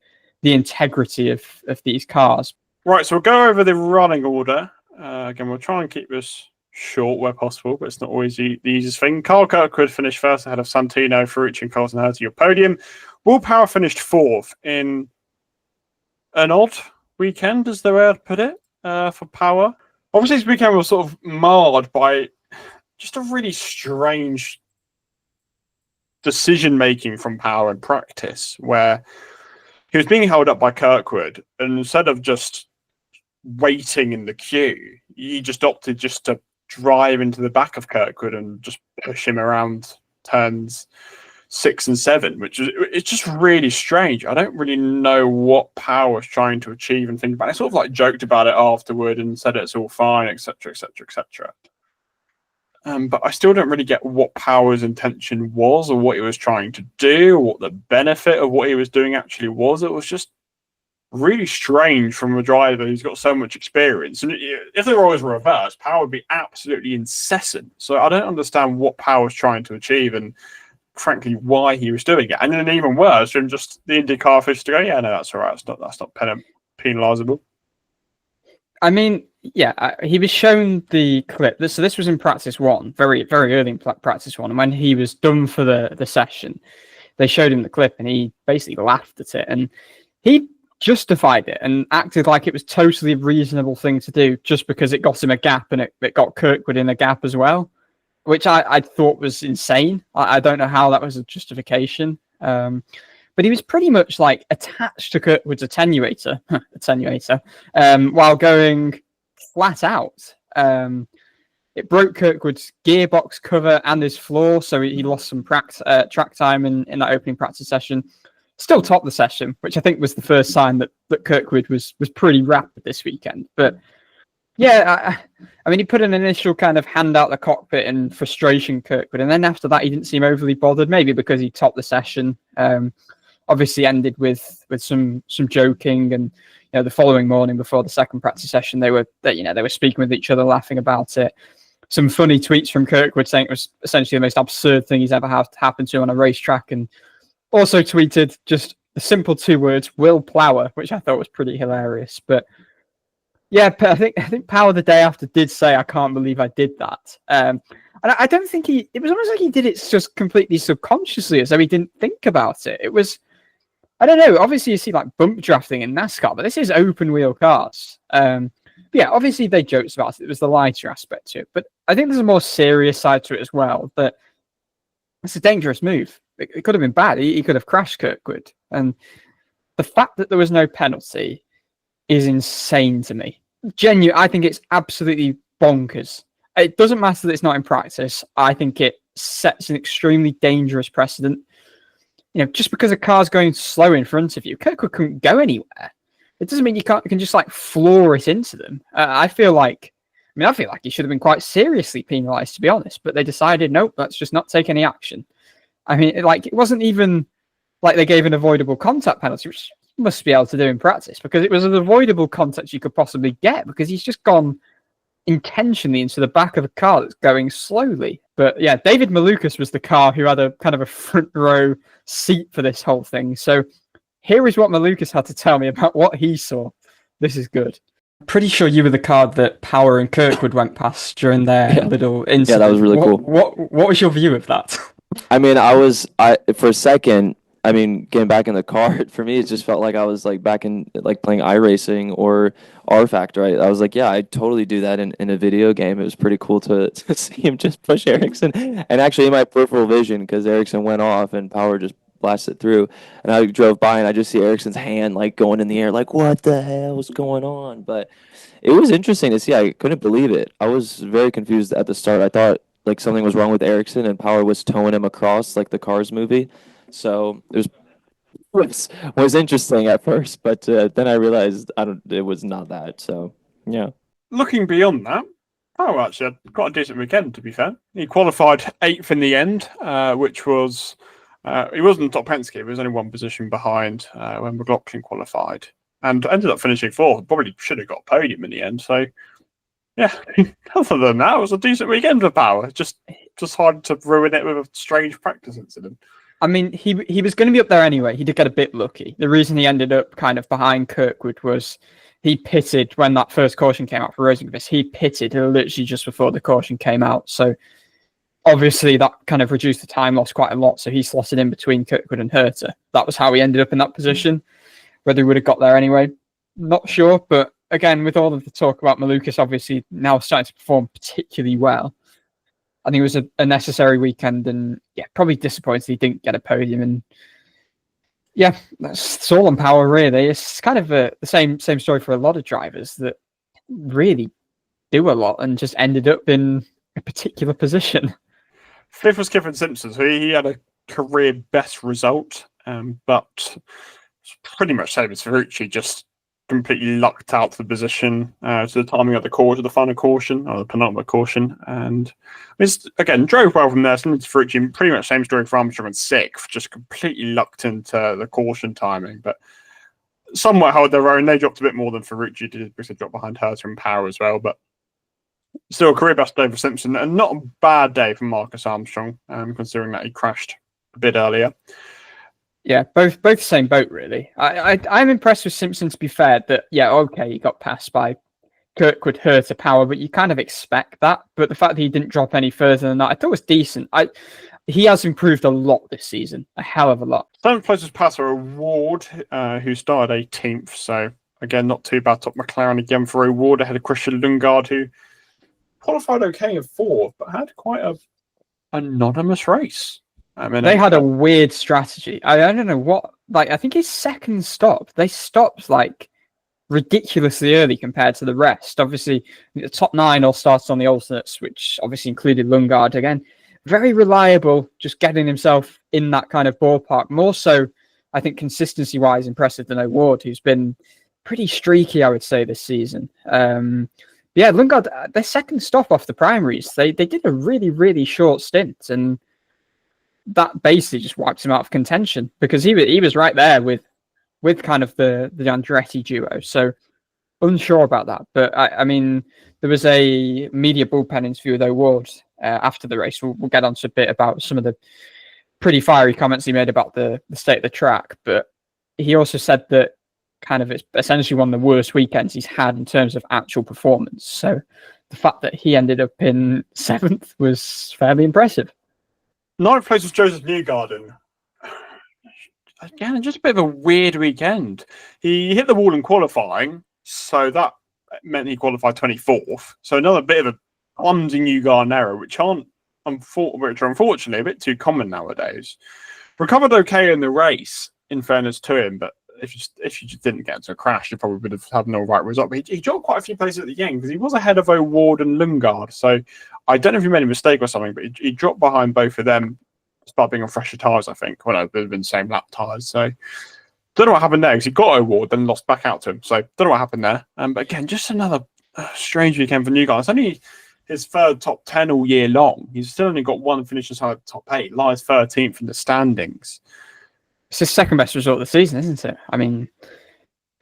integrity of these cars. Right, so we'll go over the running order. Again, we'll try and keep this short where possible, but it's not always the easiest thing. Carl Kirkwood finished first ahead of Santino, Ferrucci and Colton Herta, your podium. Will Power finished 4th in an odd weekend, as the way I'd put it, for Power. Obviously, this weekend was sort of marred by just a really strange decision-making from Power in practice, where he was being held up by Kirkwood, and instead of just waiting in the queue. He just opted just to drive into the back of Kirkwood and just push him around turns 6 and 7, which is, it's just really strange. I don't really know what Power's trying to achieve and think about it. I sort of like joked about it afterward and said it's all fine, etc., etc., etc. But I still don't really get what Power's intention was, or what he was trying to do, or what the benefit of what he was doing actually was. It was just really strange from a driver who's got so much experience. And if the roles were reversed, Power would be absolutely incessant. So I don't understand what Power's trying to achieve, and frankly why he was doing it. And then even worse, from just the IndyCar officials to go, yeah, no, that's all right. That's not penalisable. I mean, yeah, he was shown the clip. So this was in practice 1, very, very early in practice 1. And when he was done for the session, they showed him the clip and he basically laughed at it. And he justified it and acted like it was totally a reasonable thing to do just because it got him a gap, and it got Kirkwood in a gap as well, which I thought was insane. I don't know how that was a justification. But he was pretty much like attached to Kirkwood's attenuator, while going flat out. It broke Kirkwood's gearbox cover and his floor, so he lost some track time in that opening practice session. Still topped the session, which I think was the first sign that Kirkwood was pretty rapid this weekend. But yeah, I mean, he put an initial kind of hand out the cockpit in frustration, Kirkwood, and then after that, he didn't seem overly bothered. Maybe because he topped the session. Obviously, ended with some joking, and the following morning before the second practice session, they were speaking with each other, laughing about it. Some funny tweets from Kirkwood saying it was essentially the most absurd thing he's ever had happen to on a racetrack, and also tweeted just the simple 2 words, "Will Plower," which I thought was pretty hilarious. But yeah, I think Power the day after did say, "I can't believe I did that." And I don't think it was almost like he did it just completely subconsciously, as though he didn't think about it. It was, I don't know, obviously you see like bump drafting in NASCAR, but this is open wheel cars. But yeah, obviously they joked about it. It was the lighter aspect to it. But I think there's a more serious side to it as well, that it's a dangerous move. It could have been bad. He could have crashed Kirkwood. And the fact that there was no penalty is insane to me. I think it's absolutely bonkers. It doesn't matter that it's not in practice. I think it sets an extremely dangerous precedent. Just because a car's going slow in front of you, Kirkwood couldn't go anywhere. It doesn't mean you can just like floor it into them. I feel like he should have been quite seriously penalised, to be honest. But they decided, nope, let's just not take any action. I mean, it wasn't even like they gave an avoidable contact penalty, which you must be able to do in practice, because it was an avoidable contact you could possibly get, because he's just gone intentionally into the back of a car that's going slowly. But yeah, David Malukas was the car who had a kind of a front row seat for this whole thing. So here is what Malukas had to tell me about what he saw. This is good. Pretty sure you were the car that Power and Kirkwood went past during their little incident. Yeah, that was really cool. What was your view of that? I mean, for a second, getting back in the car, for me, it just felt like I was like back in like playing iRacing or R Factor. I was like, yeah, I'd totally do that in a video game. It was pretty cool to see him just push Ericsson. And actually in my peripheral vision, because Ericsson went off and Power just blasted through, and I drove by and I just see Ericsson's hand like going in the air, like, what the hell is going on? But it was interesting to see. I couldn't believe it. I was very confused at the start. I thought like something was wrong with Ericsson and Power was towing him across like the Cars movie. So it was interesting at first, but then I realized it was not that. So yeah. Looking beyond that, Power actually had quite a decent weekend, to be fair. He qualified 8th in the end, which was he wasn't top Penske. He was only one position behind when McLaughlin qualified, and ended up finishing 4th. Probably should have got a podium in the end. So yeah, other than that, it was a decent weekend for Power. Just hard to ruin it with a strange practice incident. I mean, he was going to be up there anyway. He did get a bit lucky. The reason he ended up kind of behind Kirkwood was he pitted when that first caution came out for Rosenqvist. He pitted literally just before the caution came out. So obviously that kind of reduced the time loss quite a lot. So he slotted in between Kirkwood and Herta. That was how he ended up in that position. Whether he would have got there anyway, not sure. But again, with all of the talk about Malukas obviously now starting to perform particularly well, I think it was a necessary weekend, and yeah, probably disappointed he didn't get a podium. And yeah, that's all on Power really. It's kind of the same story for a lot of drivers, that really do a lot and just ended up in a particular position. Fifth was Kevin Simpson, so he had a career best result, but pretty much same as Ferrucci, just completely lucked out to the position, to the timing of the final caution, or the penultimate caution. And again, drove well from there. Similar to Ferrucci, pretty much same story for Armstrong in sixth, just completely lucked into the caution timing. But somewhat held their own. They dropped a bit more than Ferrucci did because they dropped behind Herta and Palou as well. But still a career best day for Simpson, and not a bad day for Marcus Armstrong, considering that he crashed a bit earlier. Yeah, both the same boat, really. I'm impressed with Simpson, to be fair, that, yeah, okay, he got passed by Kirkwood, Herta, Power, but you kind of expect that. But the fact that he didn't drop any further than that, I thought was decent. He has improved a lot this season, a hell of a lot. Seventh place was Passer Ward, who started 18th, so again, not too bad. Top McLaren again for Ward, ahead of Christian Lundgaard, who qualified okay in fourth, but had quite a anonymous race. I mean, they had a weird strategy. I don't know what. Like, I think his second stop, they stopped like ridiculously early compared to the rest. Obviously, the top 9 all started on the alternates, which obviously included Lundgaard again. Very reliable, just getting himself in that kind of ballpark. More so, I think, consistency-wise, impressive than O'Ward, who's been pretty streaky, I would say, this season. Yeah, Lundgaard, their second stop off the primaries, they did a really, really short stint, and that basically just wiped him out of contention because he was right there with kind of the Andretti duo. So unsure about that. But I mean, there was a media bullpen interview with O'Ward after the race. We'll get on to a bit about some of the pretty fiery comments he made about the state of the track. But he also said that kind of it's essentially one of the worst weekends he's had in terms of actual performance. So the fact that he ended up in 7th was fairly impressive. 9th place was Joseph Newgarden. Again, just a bit of a weird weekend. He hit the wall in qualifying, so that meant he qualified 24th. So another bit of a clumsy Newgarden error, which are unfortunately a bit too common nowadays. Recovered okay in the race, in fairness to him, but if you just didn't get into a crash, you probably would have had an all right result. But he dropped quite a few places at the end because he was ahead of O'Ward and Lundgaard. So I don't know if he made a mistake or something, but he dropped behind both of them, despite being on fresher tyres, I think. Well, no, they've been the same lap tyres. So don't know what happened there because he got O'Ward, then lost back out to him. So don't know what happened there. But again, just another strange weekend for Newgarden. It's only his third top 10 all year long. He's still only got one finish inside the top 8, lies 13th in the standings. It's his second best result of the season, isn't it? I mean,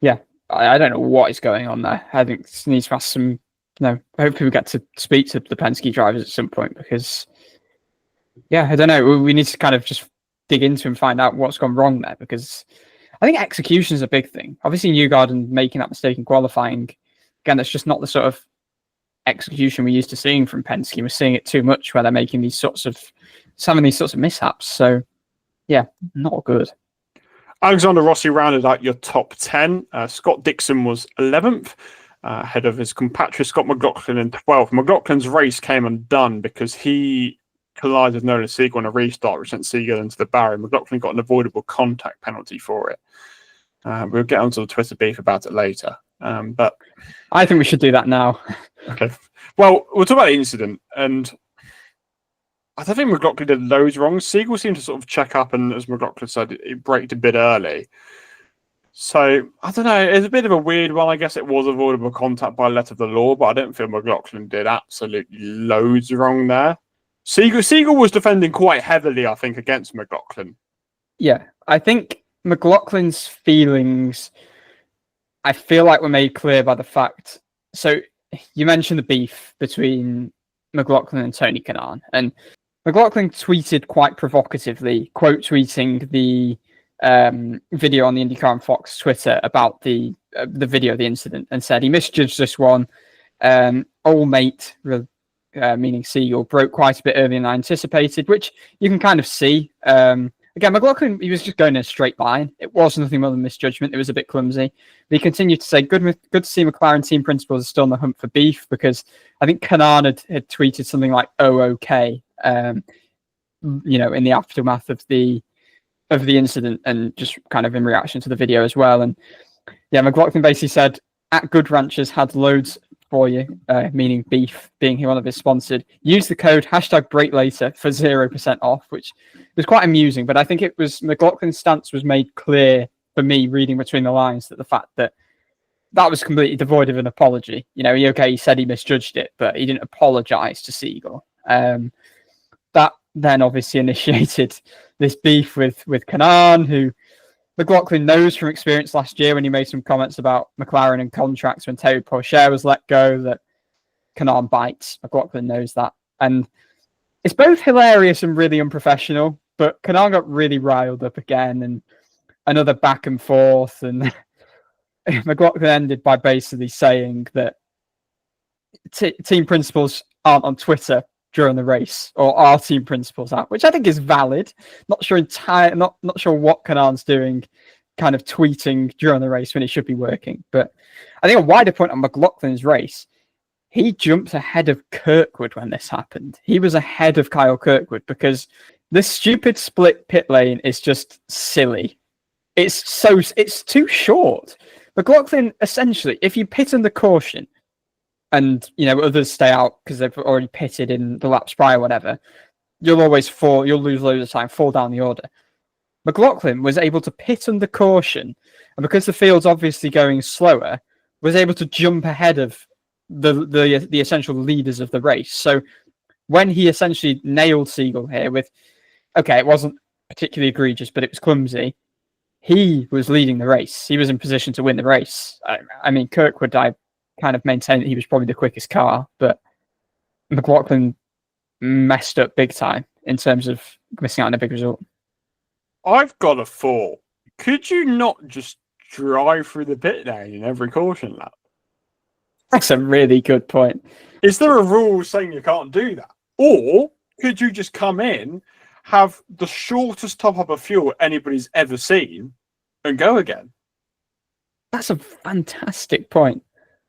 yeah, I don't know what is going on there. I think it needs to ask some, hopefully we get to speak to the Penske drivers at some point because, yeah, I don't know. We need to kind of just dig into and find out what's gone wrong there because I think execution is a big thing. Obviously, Newgarden making that mistake in qualifying, again, that's just not the sort of execution we're used to seeing from Penske. We're seeing it too much where they're making having these sorts of mishaps. So, yeah, not good. Alexander Rossi rounded out your top 10. Scott Dixon was 11th, ahead of his compatriot Scott McLaughlin in 12th. McLaughlin's race came undone because he collided with Nolan Siegel on a restart, which sent Siegel into the barrier. McLaughlin got an avoidable contact penalty for it. We'll get onto the Twitter beef about it later. But I think we should do that now. Okay. Well, we'll talk about the incident, and I don't think McLaughlin did loads wrong. Siegel seemed to sort of check up, and as McLaughlin said, it braked a bit early. So, I don't know. It's a bit of a weird one. I guess it was avoidable contact by letter of the law, but I don't feel McLaughlin did absolutely loads wrong there. Siegel was defending quite heavily, I think, against McLaughlin. Yeah, I think McLaughlin's feelings, I feel like were made clear by the fact. So, you mentioned the beef between McLaughlin and Tony Kanaan, and McLaughlin tweeted quite provocatively, quote tweeting the video on the IndyCar and Fox Twitter about the video of the incident and said he misjudged this one. Old mate, meaning Siegel, broke quite a bit earlier than I anticipated, which you can kind of see. Again, McLaughlin, he was just going in a straight line. It was nothing more than misjudgment. It was a bit clumsy. But he continued to say, good to see McLaren team principals are still in the hunt for beef, because I think Kanaan had tweeted something like, oh, okay, in the aftermath of the incident and just kind of in reaction to the video as well. And yeah, McLaughlin basically said, at Good Ranchers had loads for you, meaning beef being one of his sponsored. Use the code #BreakLater for 0% off, which was quite amusing. But I think it was McLaughlin's stance was made clear for me reading between the lines that the fact that was completely devoid of an apology. You know, he said he misjudged it, but he didn't apologize to Siegel. That then obviously initiated this beef with Kanaan, who McLaughlin knows from experience last year when he made some comments about McLaren and contracts when Terry Pourchaire was let go that Kanaan bites. McLaughlin knows that. And it's both hilarious and really unprofessional, but Kanaan got really riled up again and another back and forth. And McLaughlin ended by basically saying that team principals aren't on Twitter during the race, or our team principals are, which I think is valid. Not sure what Kanaan's doing, kind of tweeting during the race when he should be working. But I think a wider point on McLaughlin's race, he jumped ahead of Kirkwood when this happened. He was ahead of Kyle Kirkwood because this stupid split pit lane is just silly. It's too short. McLaughlin, essentially, if you pit under caution, and others stay out because they've already pitted in the laps prior, whatever, you'll lose loads of time, fall down the order. McLaughlin was able to pit under caution, and because the field's obviously going slower, was able to jump ahead of the essential leaders of the race. So when he essentially nailed Siegel here with, okay, it wasn't particularly egregious, but it was clumsy, he was leading the race. He was in position to win the race. I mean, Kirkwood, I kind of maintained that he was probably the quickest car, but McLaughlin messed up big time in terms of missing out on a big result. I've got a thought. Could you not just drive through the pit lane in every caution lap? That's a really good point. Is there a rule saying you can't do that? Or could you just come in, have the shortest top up of fuel anybody's ever seen, and go again? That's a fantastic point.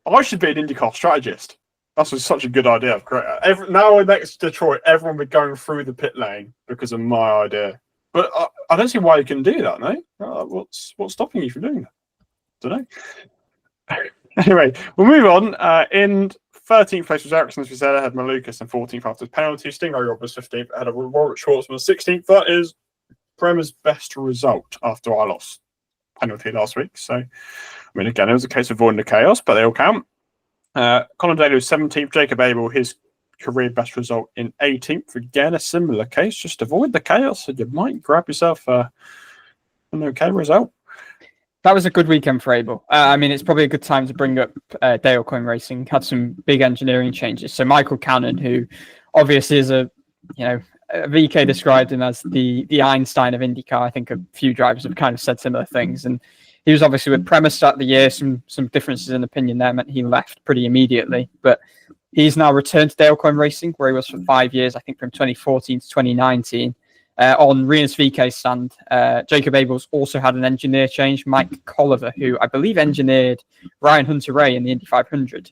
I should be an IndyCar strategist. That's such a good idea. Now next Detroit, everyone would be going through the pit lane because of my idea. But I don't see why you can do that, no? What's stopping you from doing that? Don't know. Anyway, we'll move on. In 13th place was Ericsson, as we said, ahead of Malukas, and 14th after penalty. Stingray Rob was 15th, ahead of Robert Schwartzman, 16th. That is Prem's best result after I lost penalty last week. So, I mean, again, it was a case of avoiding the chaos, but they all count. Colin Daly was 17th. Jacob Abel, his career best result in 18th. Again, a similar case. Just avoid the chaos, so you might grab yourself an okay result. That was a good weekend for Abel. I mean, it's probably a good time to bring up Dale Coyne Racing. Had some big engineering changes. So McLaughlin-Kanaan, who obviously is VK described him as the Einstein of IndyCar. I think a few drivers have kind of said similar things. And he was obviously with Prem start of the year. Some differences in opinion there meant he left pretty immediately. But he's now returned to Dale Coyne Racing, where he was for 5 years, I think from 2014 to 2019. On Renus VK's stand, Jacob Abel's also had an engineer change. Mike Colliver, who I believe engineered Ryan Hunter-Ray in the Indy 500,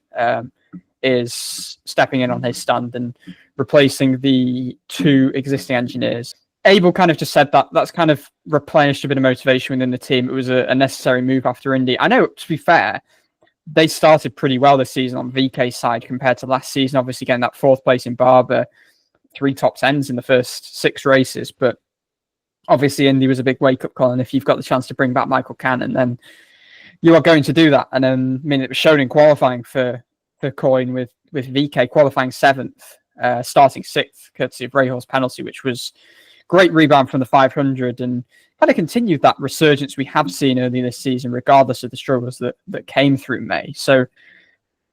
is stepping in on his stand and replacing the two existing engineers. Abel kind of just said that's kind of replenished a bit of motivation within the team. It was a necessary move after Indy. I know, to be fair, they started pretty well this season on VK's side compared to last season, obviously getting that 4th place in Barber, 3 top 10s in the first 6 races. But obviously Indy was a big wake-up call, and if you've got the chance to bring back Michael-Kanaan, then you are going to do that. And then, I mean, it was shown in qualifying for Coyne with VK qualifying 7th, starting 6th, courtesy of Rahul's penalty, which was great rebound from the 500 and kind of continued that resurgence we have seen early this season, regardless of the struggles that came through May. So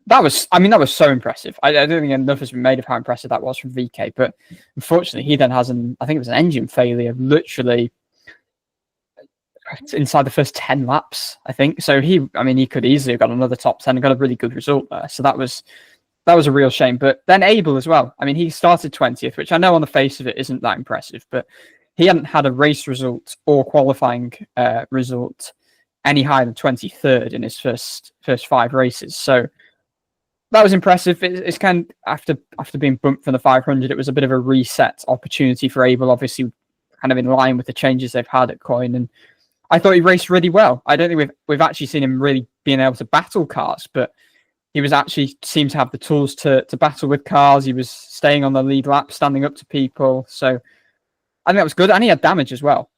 that was so impressive. I don't think enough has been made of how impressive that was from VK, but unfortunately he then has I think it was an engine failure literally inside the first 10 laps, I think. So he could easily have got another top 10 and got a really good result there. So that was a real shame. But then Abel as well. I mean, he started 20th, which I know on the face of it isn't that impressive, but he hadn't had a race result or qualifying result any higher than 23rd in his first 5 races. So that was impressive. It's kind of, after being bumped from the 500, it was a bit of a reset opportunity for Abel, obviously kind of in line with the changes they've had at Coyne. And I thought he raced really well. I don't think we've actually seen him really being able to battle cars, but he was actually seemed to have the tools to battle with cars. He was staying on the lead lap, standing up to people. So I think that was good. And he had damage as well.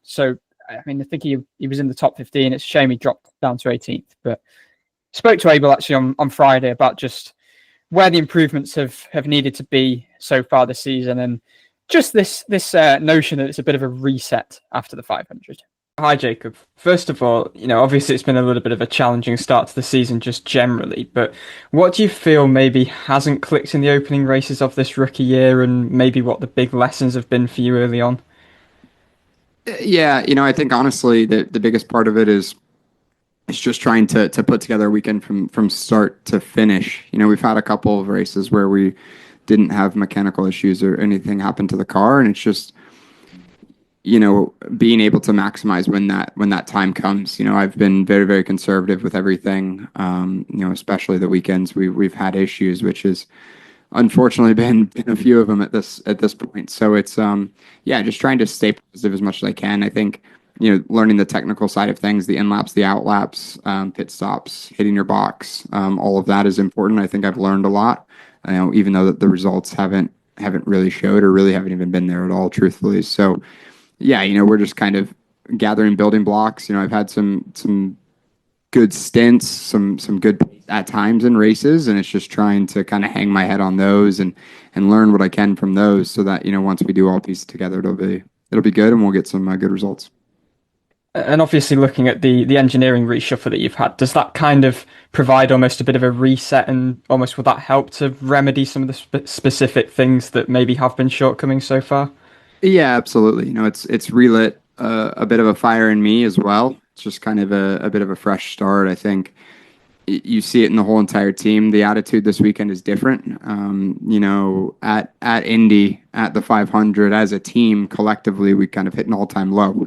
So, I mean, I think he was in the top 15. It's a shame he dropped down to 18th. But spoke to Abel actually on Friday about just where the improvements have needed to be so far this season, and just this notion that it's a bit of a reset after the 500. Hi, Jacob. First of all, obviously it's been a little bit of a challenging start to the season just generally, but what do you feel maybe hasn't clicked in the opening races of this rookie year, and maybe what the big lessons have been for you early on? Yeah, I think honestly the biggest part of it is just trying to put together a weekend from start to finish. We've had a couple of races where we didn't have mechanical issues or anything happen to the car, and it's just being able to maximize when that time comes. I've been very, very conservative with everything. Especially the weekends we've had issues, which has unfortunately been a few of them at this point. So it's just trying to stay positive as much as I can. I think learning the technical side of things, the in laps, the out laps, pit stops, hitting your box, all of that is important. I think I've learned a lot. Even though the results haven't really showed or really haven't even been there at all, truthfully. So yeah, we're just kind of gathering building blocks. I've had some good stints, some good at times in races, and it's just trying to kind of hang my head on those and learn what I can from those, so that once we do all piece together, it'll be good, and we'll get some good results. And obviously, looking at the engineering reshuffle that you've had, does that kind of provide almost a bit of a reset, and almost would that help to remedy some of the specific things that maybe have been shortcomings so far? Yeah, absolutely. It's relit a bit of a fire in me as well. It's just kind of a bit of a fresh start. I think you see it in the whole entire team. The attitude this weekend is different. At Indy, at the 500, as a team, collectively, we kind of hit an all-time low.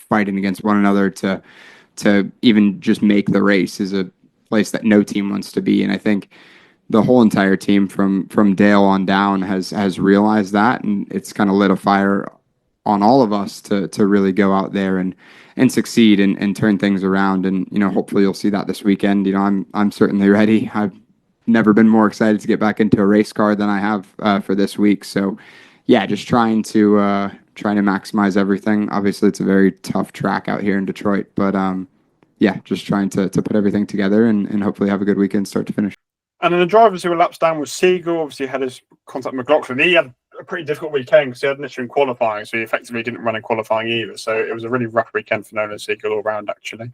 Fighting against one another to even just make the race is a place that no team wants to be. And I think the whole entire team from Dale on down has realized that, and it's kind of lit a fire on all of us to really go out there and succeed and turn things around. And hopefully you'll see that this weekend. I'm certainly ready. I've never been more excited to get back into a race car than I have for this week. So yeah, just trying to maximize everything. Obviously it's a very tough track out here in Detroit, but just trying to put everything together and hopefully have a good weekend start to finish. And then the drivers who were laps down was Siegel. Obviously had his contact with McLaughlin. He had a pretty difficult weekend because he had an issue in qualifying, so he effectively didn't run in qualifying either. So it was a really rough weekend for Nolan Siegel all round, actually.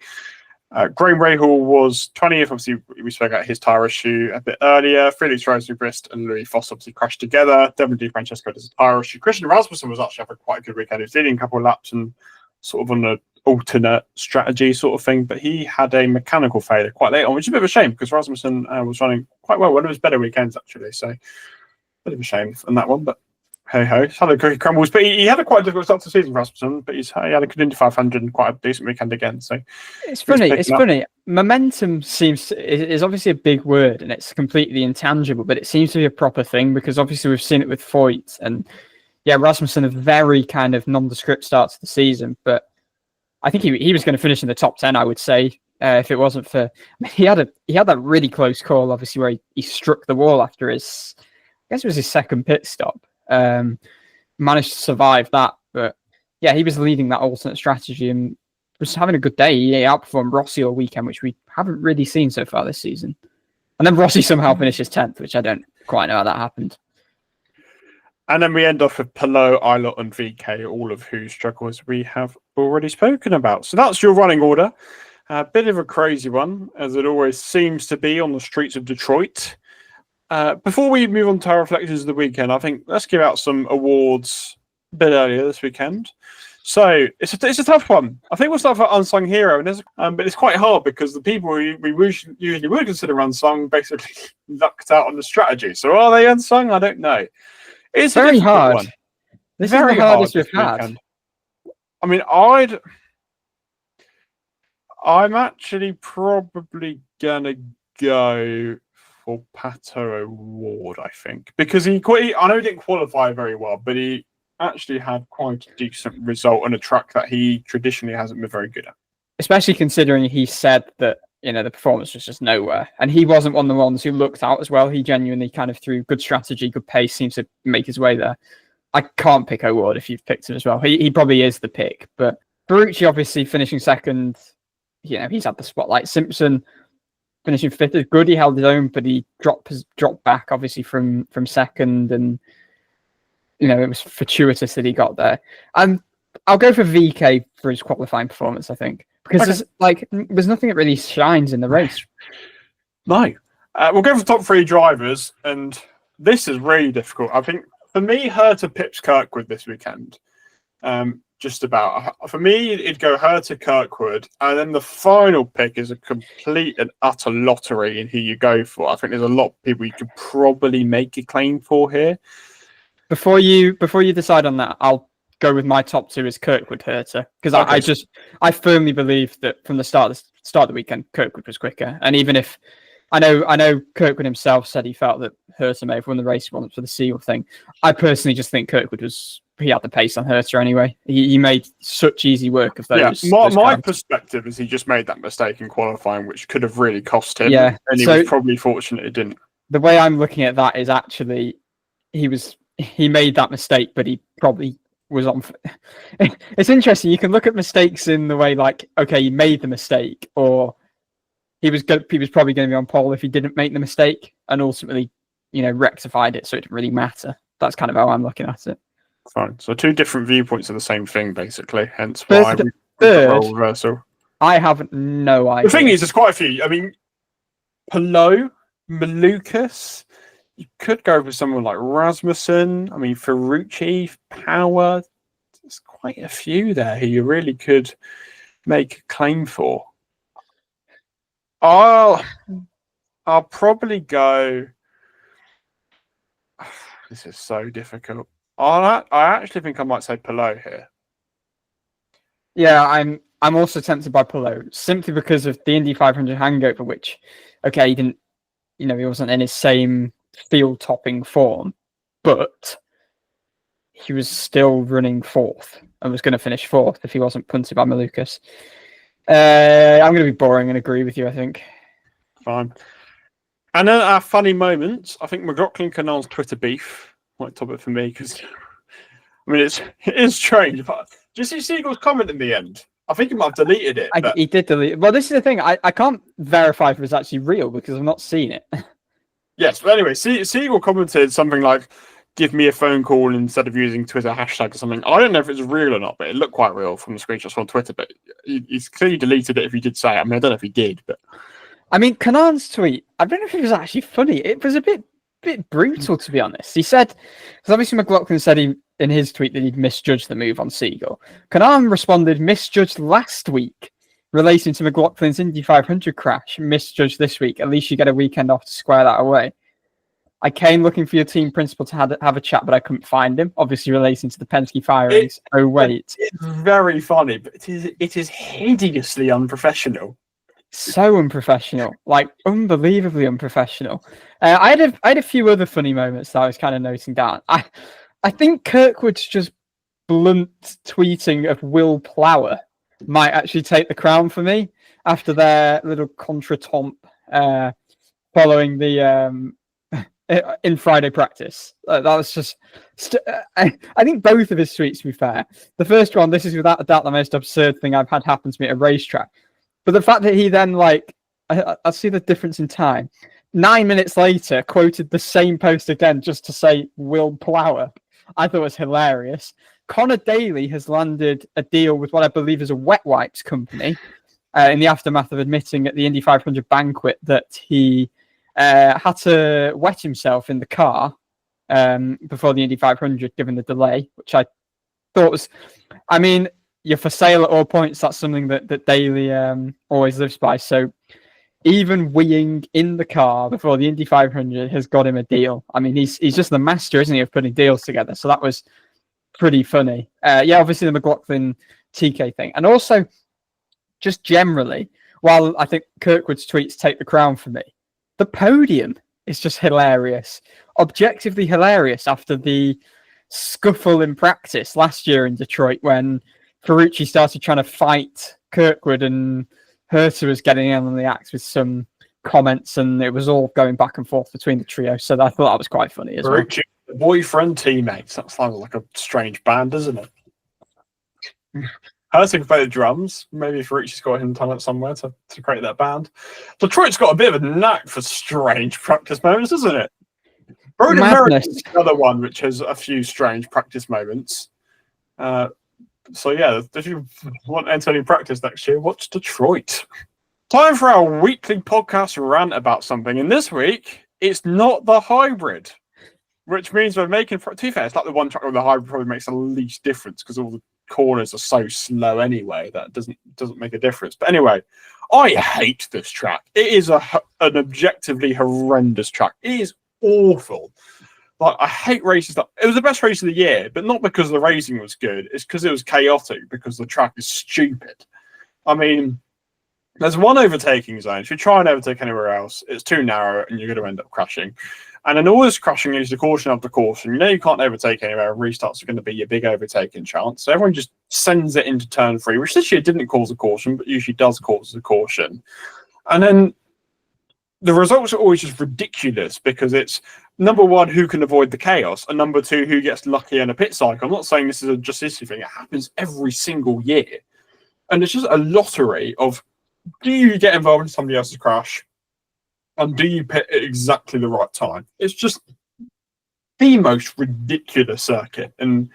Graham Rahal was 20th. Obviously, we spoke about his tyre issue a bit earlier. Felix Rosenqvist and Louis Foss obviously crashed together. Devin DiFrancesco does a tyre issue. Christian Rasmussen was actually having quite a good weekend. He was leading a couple of laps and sort of on an alternate strategy sort of thing, but he had a mechanical failure quite late on, which is a bit of a shame because Rasmussen was running quite well. One of his better weekends, actually. So a bit of a shame on that one, but hey-ho. He's had a cookie crumbles, but he had a quite difficult start to the season, Rasmussen, but he had a good Indy 500 and quite a decent weekend again. So it's funny. Momentum is obviously a big word, and it's completely intangible, but it seems to be a proper thing because obviously we've seen it with Foyt, and yeah, Rasmussen a very kind of nondescript start to the season, but I think he was going to finish in the top 10, I would say, if it wasn't for... he had that really close call, obviously, where he struck the wall after his... I guess it was his second pit stop. Managed to survive that, but yeah, he was leading that alternate strategy and was having a good day. He outperformed Rossi all weekend, which we haven't really seen so far this season. And then Rossi somehow finishes 10th, which I don't quite know how that happened. And then we end off with Palou, Eilert, and VK, all of whose struggles we have already spoken about. So that's your running order. A bit of a crazy one, as it always seems to be on the streets of Detroit. Before we move on to our reflections of the weekend, I think let's give out some awards a bit earlier this weekend. So it's a tough one. I think we'll start with Unsung Hero, and but it's quite hard because the people we usually would consider unsung basically lucked out on the strategy. So are they unsung? I don't know. It's very hard. One. This is the hardest we've had. Weekend. I mean, I'm actually probably gonna go for Pato Award, I think, because I know he didn't qualify very well, but he actually had quite a decent result on a track that he traditionally hasn't been very good at. Especially considering he said that the performance was just nowhere. And he wasn't one of the ones who looked out as well. He genuinely kind of through good strategy, good pace, seems to make his way there. I can't pick O'Ward if you've picked him as well. He probably is the pick. But Ferrucci obviously finishing second, he's had the spotlight. Simpson finishing fifth is good. He held his own, but he dropped back obviously from second, and it was fortuitous that he got there. And I'll go for VK for his qualifying performance, I think, because there's nothing that really shines in the race. No. We'll go for top three drivers, and this is really difficult. I think for me, Herta pips Kirkwood this weekend. Just about. For me, it'd go Herta, Kirkwood, and then the final pick is a complete and utter lottery in who you go for. I think there's a lot of people you could probably make a claim for here. Before you decide on that, I'll go with my top two is Kirkwood, Herta, because I firmly believe that from the start of the weekend, Kirkwood was quicker. And even if I know Kirkwood himself said he felt that Herta may have won the race once for the seal thing, I personally just think Kirkwood he had the pace on Herta anyway. He made such easy work of those. Yeah, my perspective is he just made that mistake in qualifying, which could have really cost him. Yeah, and he was probably fortunate it didn't. The way I'm looking at that is actually he made that mistake, but he probably was on. It's interesting. You can look at mistakes in the way like, okay, he made the mistake, or he was probably going to be on pole if he didn't make the mistake, and ultimately, rectified it, so it didn't really matter. That's kind of how I'm looking at it. Fine. So two different viewpoints of the same thing, basically. Hence why we role reversal. I have no idea. The thing is, there's quite a few. I mean, Palou, Malukas. You could go for someone like Rasmussen. I mean, Ferrucci, Power. There's quite a few there who you really could make a claim for. I'll probably go. This is so difficult. I actually think I might say Palou here. Yeah, I'm also tempted by Palou simply because of the Indy 500 hangover, which, okay, he didn't, he wasn't in his same field-topping form, but he was still running fourth and was going to finish fourth if he wasn't punted by Malukas. I'm going to be boring and agree with you, I think. Fine. And then our funny moments, I think McLaughlin-Kanaan's Twitter beef might top it for me, because it is strange. But did you see Siegel's comment in the end? I think he might have deleted it. He did delete it. Well, this is the thing. I can't verify if it's actually real because I've not seen it. Yes, but anyway, Siegel commented something like, give me a phone call instead of using Twitter hashtag or something. I don't know if it's real or not, but it looked quite real from the screenshots on Twitter. But he's clearly deleted it if he did say it. I mean, I don't know if he did, but... I mean, Kanaan's tweet, I don't know if it was actually funny. It was a bit brutal, to be honest. He said, because obviously McLaughlin said in his tweet that he'd misjudged the move on Siegel. Kanaan responded, misjudged last week relating to McLaughlin's Indy 500 crash. Misjudged this week. At least you get a weekend off to square that away. I came looking for your team principal to have a chat, but I couldn't find him. Obviously relating to the Penske firings. Oh, wait. It's very funny, but it is hideously unprofessional. So unprofessional, like unbelievably unprofessional. I had a few other funny moments that I was kind of noting down. I think Kirkwood's just blunt tweeting of Will Plower might actually take the crown for me after their little contretemps following the in Friday practice. That was just. I think both of his tweets, to be fair. The first one, this is without a doubt the most absurd thing I've had happen to me at a racetrack. But the fact that he then, I see the difference in time. 9 minutes later, quoted the same post again just to say Will Plower, I thought was hilarious. Connor Daly has landed a deal with what I believe is a wet wipes company in the aftermath of admitting at the Indy 500 banquet that he had to wet himself in the car before the Indy 500, given the delay, which I thought was, you're for sale at all points. That's something that Daly always lives by. So even weeing in the car before the Indy 500 has got him a deal. I mean, he's just the master, isn't he, of putting deals together. So that was pretty funny. Obviously the McLaughlin TK thing. And also, just generally, while I think Kirkwood's tweets take the crown for me, the podium is just hilarious. Objectively hilarious after the scuffle in practice last year in Detroit when Ferrucci started trying to fight Kirkwood and Herta was getting in on the act with some comments, and it was all going back and forth between the trio. So I thought that was quite funny as well. Ferrucci, boyfriend teammates. That sounds like a strange band, doesn't it? Herta can play the drums. Maybe Ferrucci's got him talent somewhere to create that band. Detroit's got a bit of a knack for strange practice moments, isn't it? Road America's another one which has a few strange practice moments. So yeah, if you want entertaining practice next year, watch Detroit. Time for our weekly podcast rant about something. And this week, it's not the hybrid, which means we're making. To be fair, it's like the one track where the hybrid probably makes the least difference because all the corners are so slow anyway that doesn't make a difference. But anyway, I hate this track. It is an objectively horrendous track. It is awful. Like, I hate races that it was the best race of the year, but not because the racing was good. It's because it was chaotic, because the track is stupid. I mean, there's one overtaking zone. If you try and overtake anywhere else, it's too narrow and you're going to end up crashing. And then all this crashing is the caution after caution. You know you can't overtake anywhere, and restarts are going to be your big overtaking chance. So everyone just sends it into turn 3, which this year didn't cause a caution, but usually does cause a caution. And then the results are always just ridiculous because it's number one, who can avoid the chaos, and number two, who gets lucky in a pit cycle. I'm not saying this is a just this thing. It happens every single year. And it's just a lottery of, do you get involved in somebody else's crash? And do you pit at exactly the right time? It's just the most ridiculous circuit. And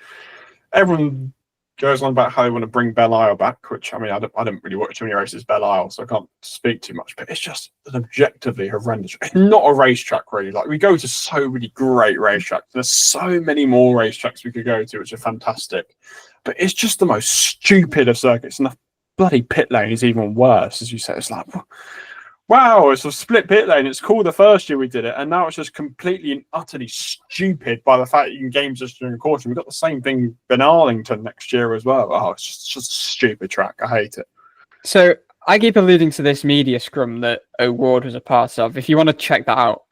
everyone goes on about how they want to bring Belle Isle back, which, I mean, I don't really watch too many races Belle Isle, so I can't speak too much, but it's just an objectively horrendous. It's not a racetrack, really. Like, we go to so many great racetracks. There's so many more racetracks we could go to, which are fantastic. But it's just the most stupid of circuits, and the bloody pit lane is even worse, as you said. It's like, wow, it's a split pit lane. It's cool the first year we did it, and now it's just completely and utterly stupid by the fact that you can game just during caution. We've got the same thing in Arlington next year as well. Oh, it's just a stupid track. I hate it. So I keep alluding to this media scrum that O'Ward was a part of. If you want to check that out,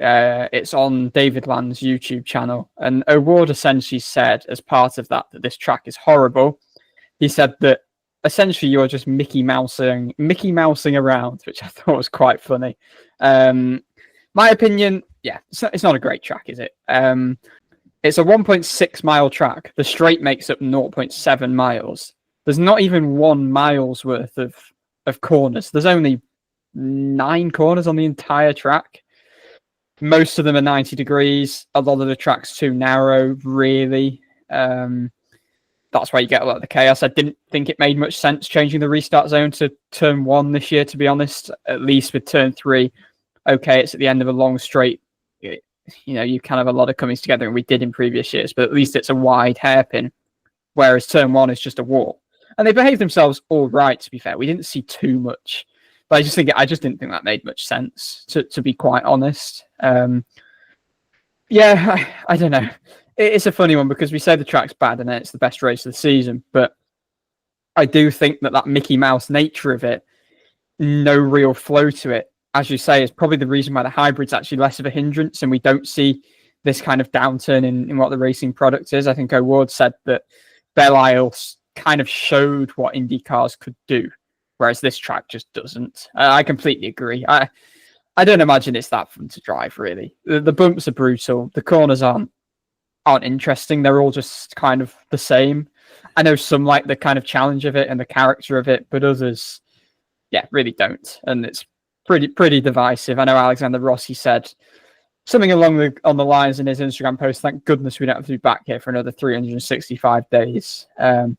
it's on David Land's YouTube channel. And O'Ward essentially said, as part of that this track is horrible. He said that essentially you're just Mickey Mousing around, which I thought was quite funny. My opinion, yeah, it's not a great track, is it? It's a 1.6 mile track. The straight makes up 0.7 miles. There's not even 1 mile's worth of corners. There's only 9 corners on the entire track. Most of them are 90 degrees. A lot of the track's too narrow, really. That's why you get a lot of the chaos. I didn't think it made much sense changing the restart zone to turn 1 this year, to be honest. At least with turn 3, okay, it's at the end of a long straight. You know, you kind of have a lot of comings together, and we did in previous years, but at least it's a wide hairpin, whereas turn 1 is just a wall. And they behaved themselves all right, to be fair. We didn't see too much, but I just didn't think that made much sense, to be quite honest. Yeah, I don't know. It's a funny one because we say the track's bad and it's the best race of the season, but I do think that Mickey Mouse nature of it, no real flow to it, as you say, is probably the reason why the hybrid's actually less of a hindrance and we don't see this kind of downturn in what the racing product is. I think O'Ward said that Belle Isle kind of showed what IndyCars could do, whereas this track just doesn't. I completely agree. I don't imagine it's that fun to drive, really. The bumps are brutal. The corners aren't interesting. They're all just kind of the same. I know some like the kind of challenge of it and the character of it, but others, yeah, really don't. And it's pretty divisive. I know Alexander Rossi said something on the lines in his Instagram post, thank goodness we don't have to be back here for another 365 days. And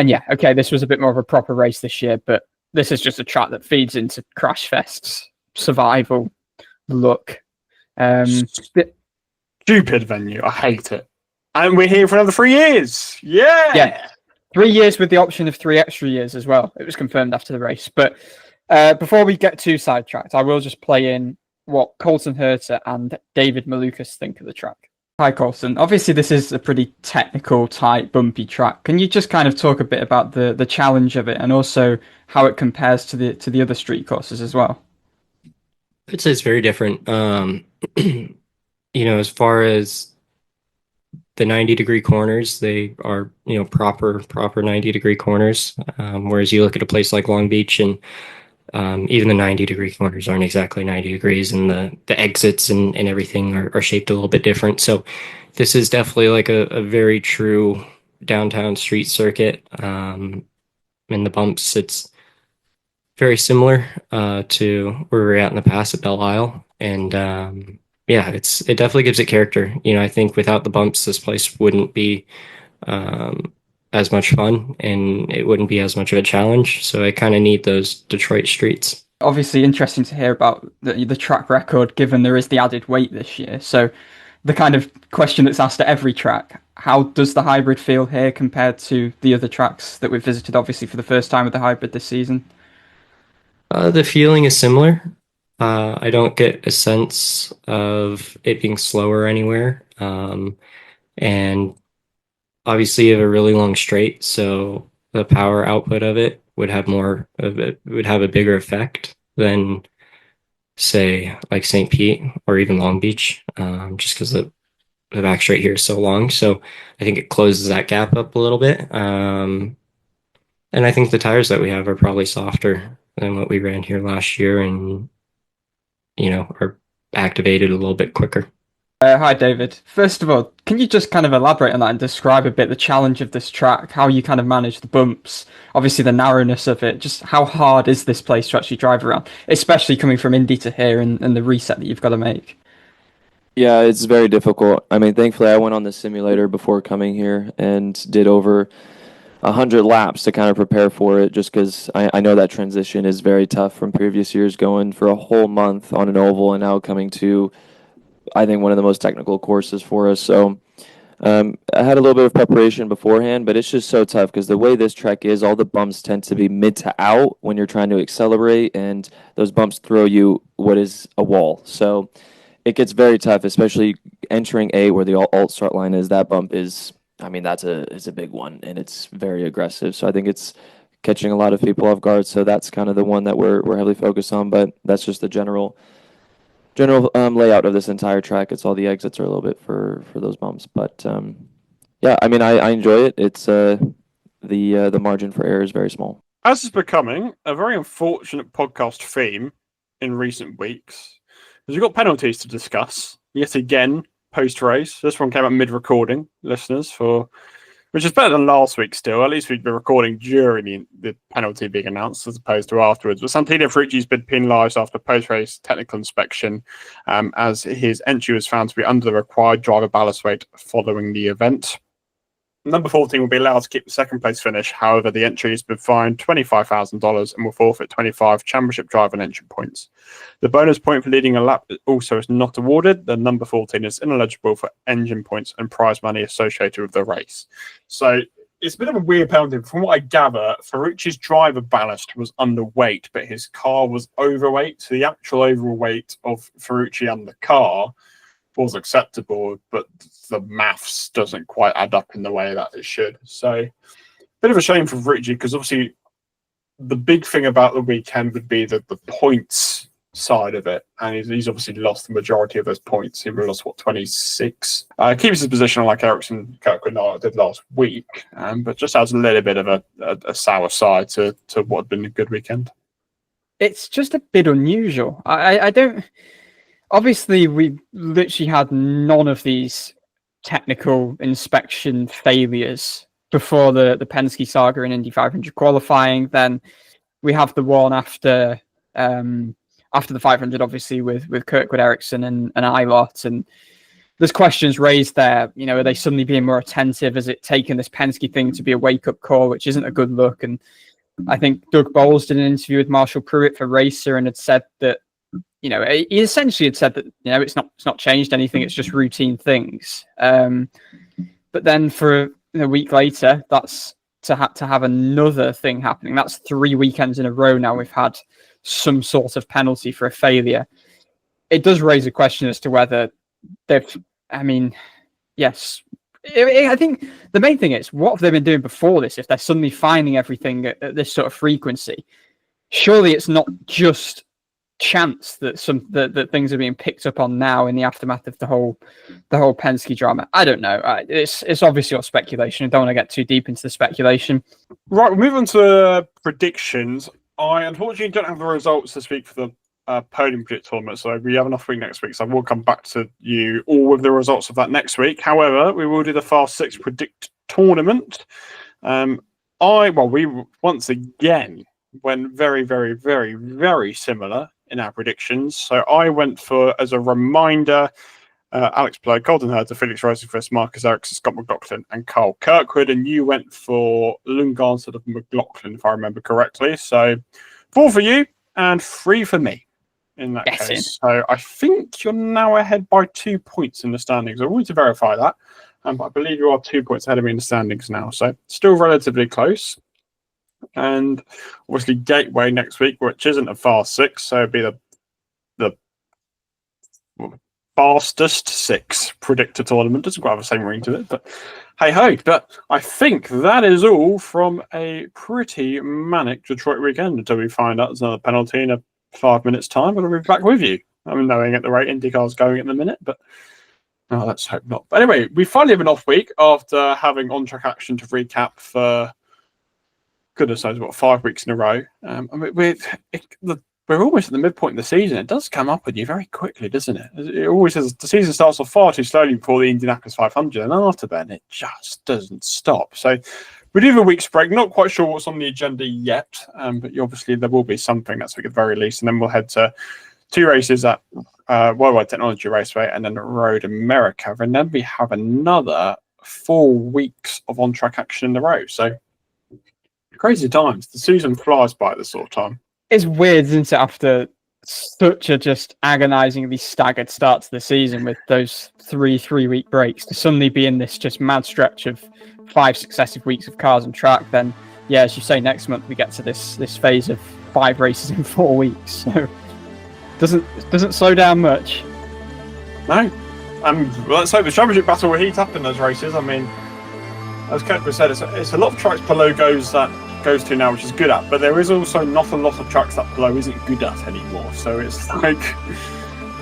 yeah, okay, this was a bit more of a proper race this year, but this is just a track that feeds into Crash Fest's survival look. Stupid venue. I hate it. And we're here for another 3 years. Yeah. 3 years with the option of 3 extra years as well. It was confirmed after the race. But before we get too sidetracked, I will just play in what Colton Herta and David Malukas think of the track. Hi, Colton. Obviously, this is a pretty technical, tight, bumpy track. Can you just kind of talk a bit about the challenge of it and also how it compares to the other street courses as well? I'd say it's very different. As far as the 90-degree corners, they are, proper 90-degree corners. Whereas you look at a place like Long Beach and Even the 90-degree corners aren't exactly 90 degrees, and the exits and everything are shaped a little bit different. So this is definitely like a very true downtown street circuit. In the bumps, it's very similar to where we were at in the past at Belle Isle. And yeah, it definitely gives it character. I think without the bumps, this place wouldn't be as much fun, and it wouldn't be as much of a challenge. So I kind of need those Detroit streets. Obviously, interesting to hear about the track record, given there is the added weight this year. So the kind of question that's asked at every track, how does the hybrid feel here compared to the other tracks that we've visited, obviously, for the first time with the hybrid this season? The feeling is similar. I don't get a sense of it being slower anywhere. And obviously you have a really long straight, so the power output of it would have a bigger effect than, say, like St. Pete or even Long Beach, just because the back straight here is so long. So I think it closes that gap up a little bit. And I think the tires that we have are probably softer than what we ran here last year, and are activated a little bit quicker. Hi, David. First of all, can you just kind of elaborate on that and describe a bit the challenge of this track, how you kind of manage the bumps, obviously the narrowness of it, just how hard is this place to actually drive around, especially coming from Indy to here and the reset that you've got to make? Yeah, it's very difficult. I mean, thankfully, I went on the simulator before coming here and did over 100 laps to kind of prepare for it, just because I know that transition is very tough from previous years, going for a whole month on an oval and now coming to, I think, one of the most technical courses for us. So I had a little bit of preparation beforehand, but it's just so tough because the way this track is, all the bumps tend to be mid to out when you're trying to accelerate, and those bumps throw you what is a wall. So it gets very tough, especially entering A, where the alt start line is. That bump is, I mean, it's a big one, and it's very aggressive. So I think it's catching a lot of people off guard. So that's kind of the one that we're heavily focused on. But that's just the general layout of this entire track. It's all the exits are a little bit for those bumps. But yeah, I mean, I enjoy it. It's the margin for error is very small. As is becoming a very unfortunate podcast theme in recent weeks, because we've got penalties to discuss yet again post-race. This one came out mid-recording, listeners, which is better than last week still. At least we'd be recording during the penalty being announced as opposed to afterwards. But Santino Ferrucci's been penalised after post-race technical inspection, as his entry was found to be under the required driver ballast weight following the event. Number 14 will be allowed to keep the second place finish. However, the entry has been fined $25,000 and will forfeit 25 championship driver and engine points. The bonus point for leading a lap also is not awarded. The number 14 is ineligible for engine points and prize money associated with the race. So it's a bit of a weird penalty. From what I gather, Ferrucci's driver ballast was underweight, but his car was overweight. So the actual overall weight of Ferrucci and the car was acceptable, but the maths doesn't quite add up in the way that it should. So, bit of a shame for Ferrucci, because obviously the big thing about the weekend would be the points side of it, and he's obviously lost the majority of those points. He lost 26. Keeps his position like Ericsson Kirkwood did last week, but just has a little bit of a sour side to what had been a good weekend. It's just a bit unusual. I don't. Obviously, we literally had none of these technical inspection failures before the Penske saga in Indy 500 qualifying. Then we have the one after the 500, obviously, with Kirkwood, Ericsson, and Eilert. And there's questions raised there. Are they suddenly being more attentive? Is it taking this Penske thing to be a wake-up call, which isn't a good look? And I think Doug Bowles did an interview with Marshall Pruitt for Racer and had said that, he essentially had said that, it's not changed anything. It's just routine things. But then for a week later, that's to have another thing happening. That's 3 weekends in a row now we've had some sort of penalty for a failure. It does raise a question as to whether yes. I think the main thing is, what have they been doing before this? If they're suddenly finding everything at this sort of frequency, surely it's not just chance that things are being picked up on now in the aftermath of the whole Penske drama. I don't know. It's obviously all speculation. I don't want to get too deep into the speculation. Right, we'll move on to predictions. I unfortunately don't have the results this week for the podium predict tournament, so we have an off week next week. So I will come back to you all with the results of that next week. However, we will do the Fast Six predict tournament. We once again went very, very, very, very similar in our predictions. So I went for, as a reminder, Alex Palou, Colton Herta, Felix Rosenquist, Marcus Ericsson, Scott McLaughlin, and Carl Kirkwood. And you went for Lundgaard instead of McLaughlin, if I remember correctly. So 4 for you and 3 for me in that case. So I think you're now ahead by 2 points in the standings. I wanted to verify that. But I believe you are 2 points ahead of me in the standings now. So still relatively close. And obviously Gateway next week, which isn't a Fast Six, so it'd be the fastest 6 predictor tournament. Doesn't quite have the same ring to it, but hey ho. But I think that is all from a pretty manic Detroit weekend until we find out there's another penalty in 5 minutes' time. But I'll be back with you. I'm knowing at the rate IndyCar's going at the minute, but let's hope not. But anyway, we finally have an off week after having on-track action to recap for goodness knows what, 5 weeks in a row. We're almost at the midpoint of the season. It does come up with you very quickly, doesn't it? It always says the season starts off far too slowly before the Indianapolis 500, and after then, it just doesn't stop. So we do have a week's break. Not quite sure what's on the agenda yet, but obviously there will be something next week at the very least, and then we'll head to 2 races at Worldwide Technology Raceway and then Road America, and then we have another 4 weeks of on-track action in a row. So crazy times. The season flies by at this sort of time. It's weird, isn't it, after such a just agonizingly staggered start to the season with those 3 3-week breaks to suddenly be in this just mad stretch of 5 successive weeks of cars and track. Then, yeah, as you say, next month we get to this phase of 5 races in 4 weeks. So doesn't slow down much. No. Let's hope the championship battle will heat up in those races. I mean, as Kirkwood said, it's a lot of tracks Palou goes to now, which is good at, but there is also not a lot of tracks that Palou isn't good at anymore. So it's like,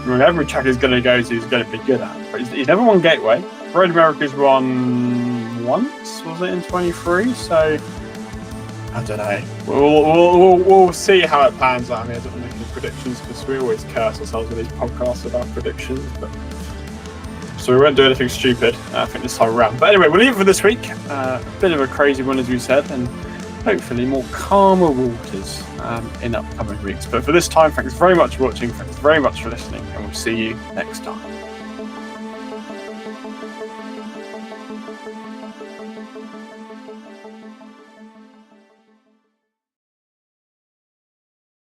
every track he's going to go to, he's going to be good at. But he's never won Gateway. Road America's won once, was it in 23? So I don't know. We'll see how it pans out. I mean, I don't make any predictions because we always curse ourselves with these podcasts about predictions, but so we won't do anything stupid, I think, this time around. But anyway, we'll leave it for this week. A bit of a crazy one, as we said, and hopefully more calmer waters in upcoming weeks. But for this time, thanks very much for watching, thanks very much for listening, and we'll see you next time.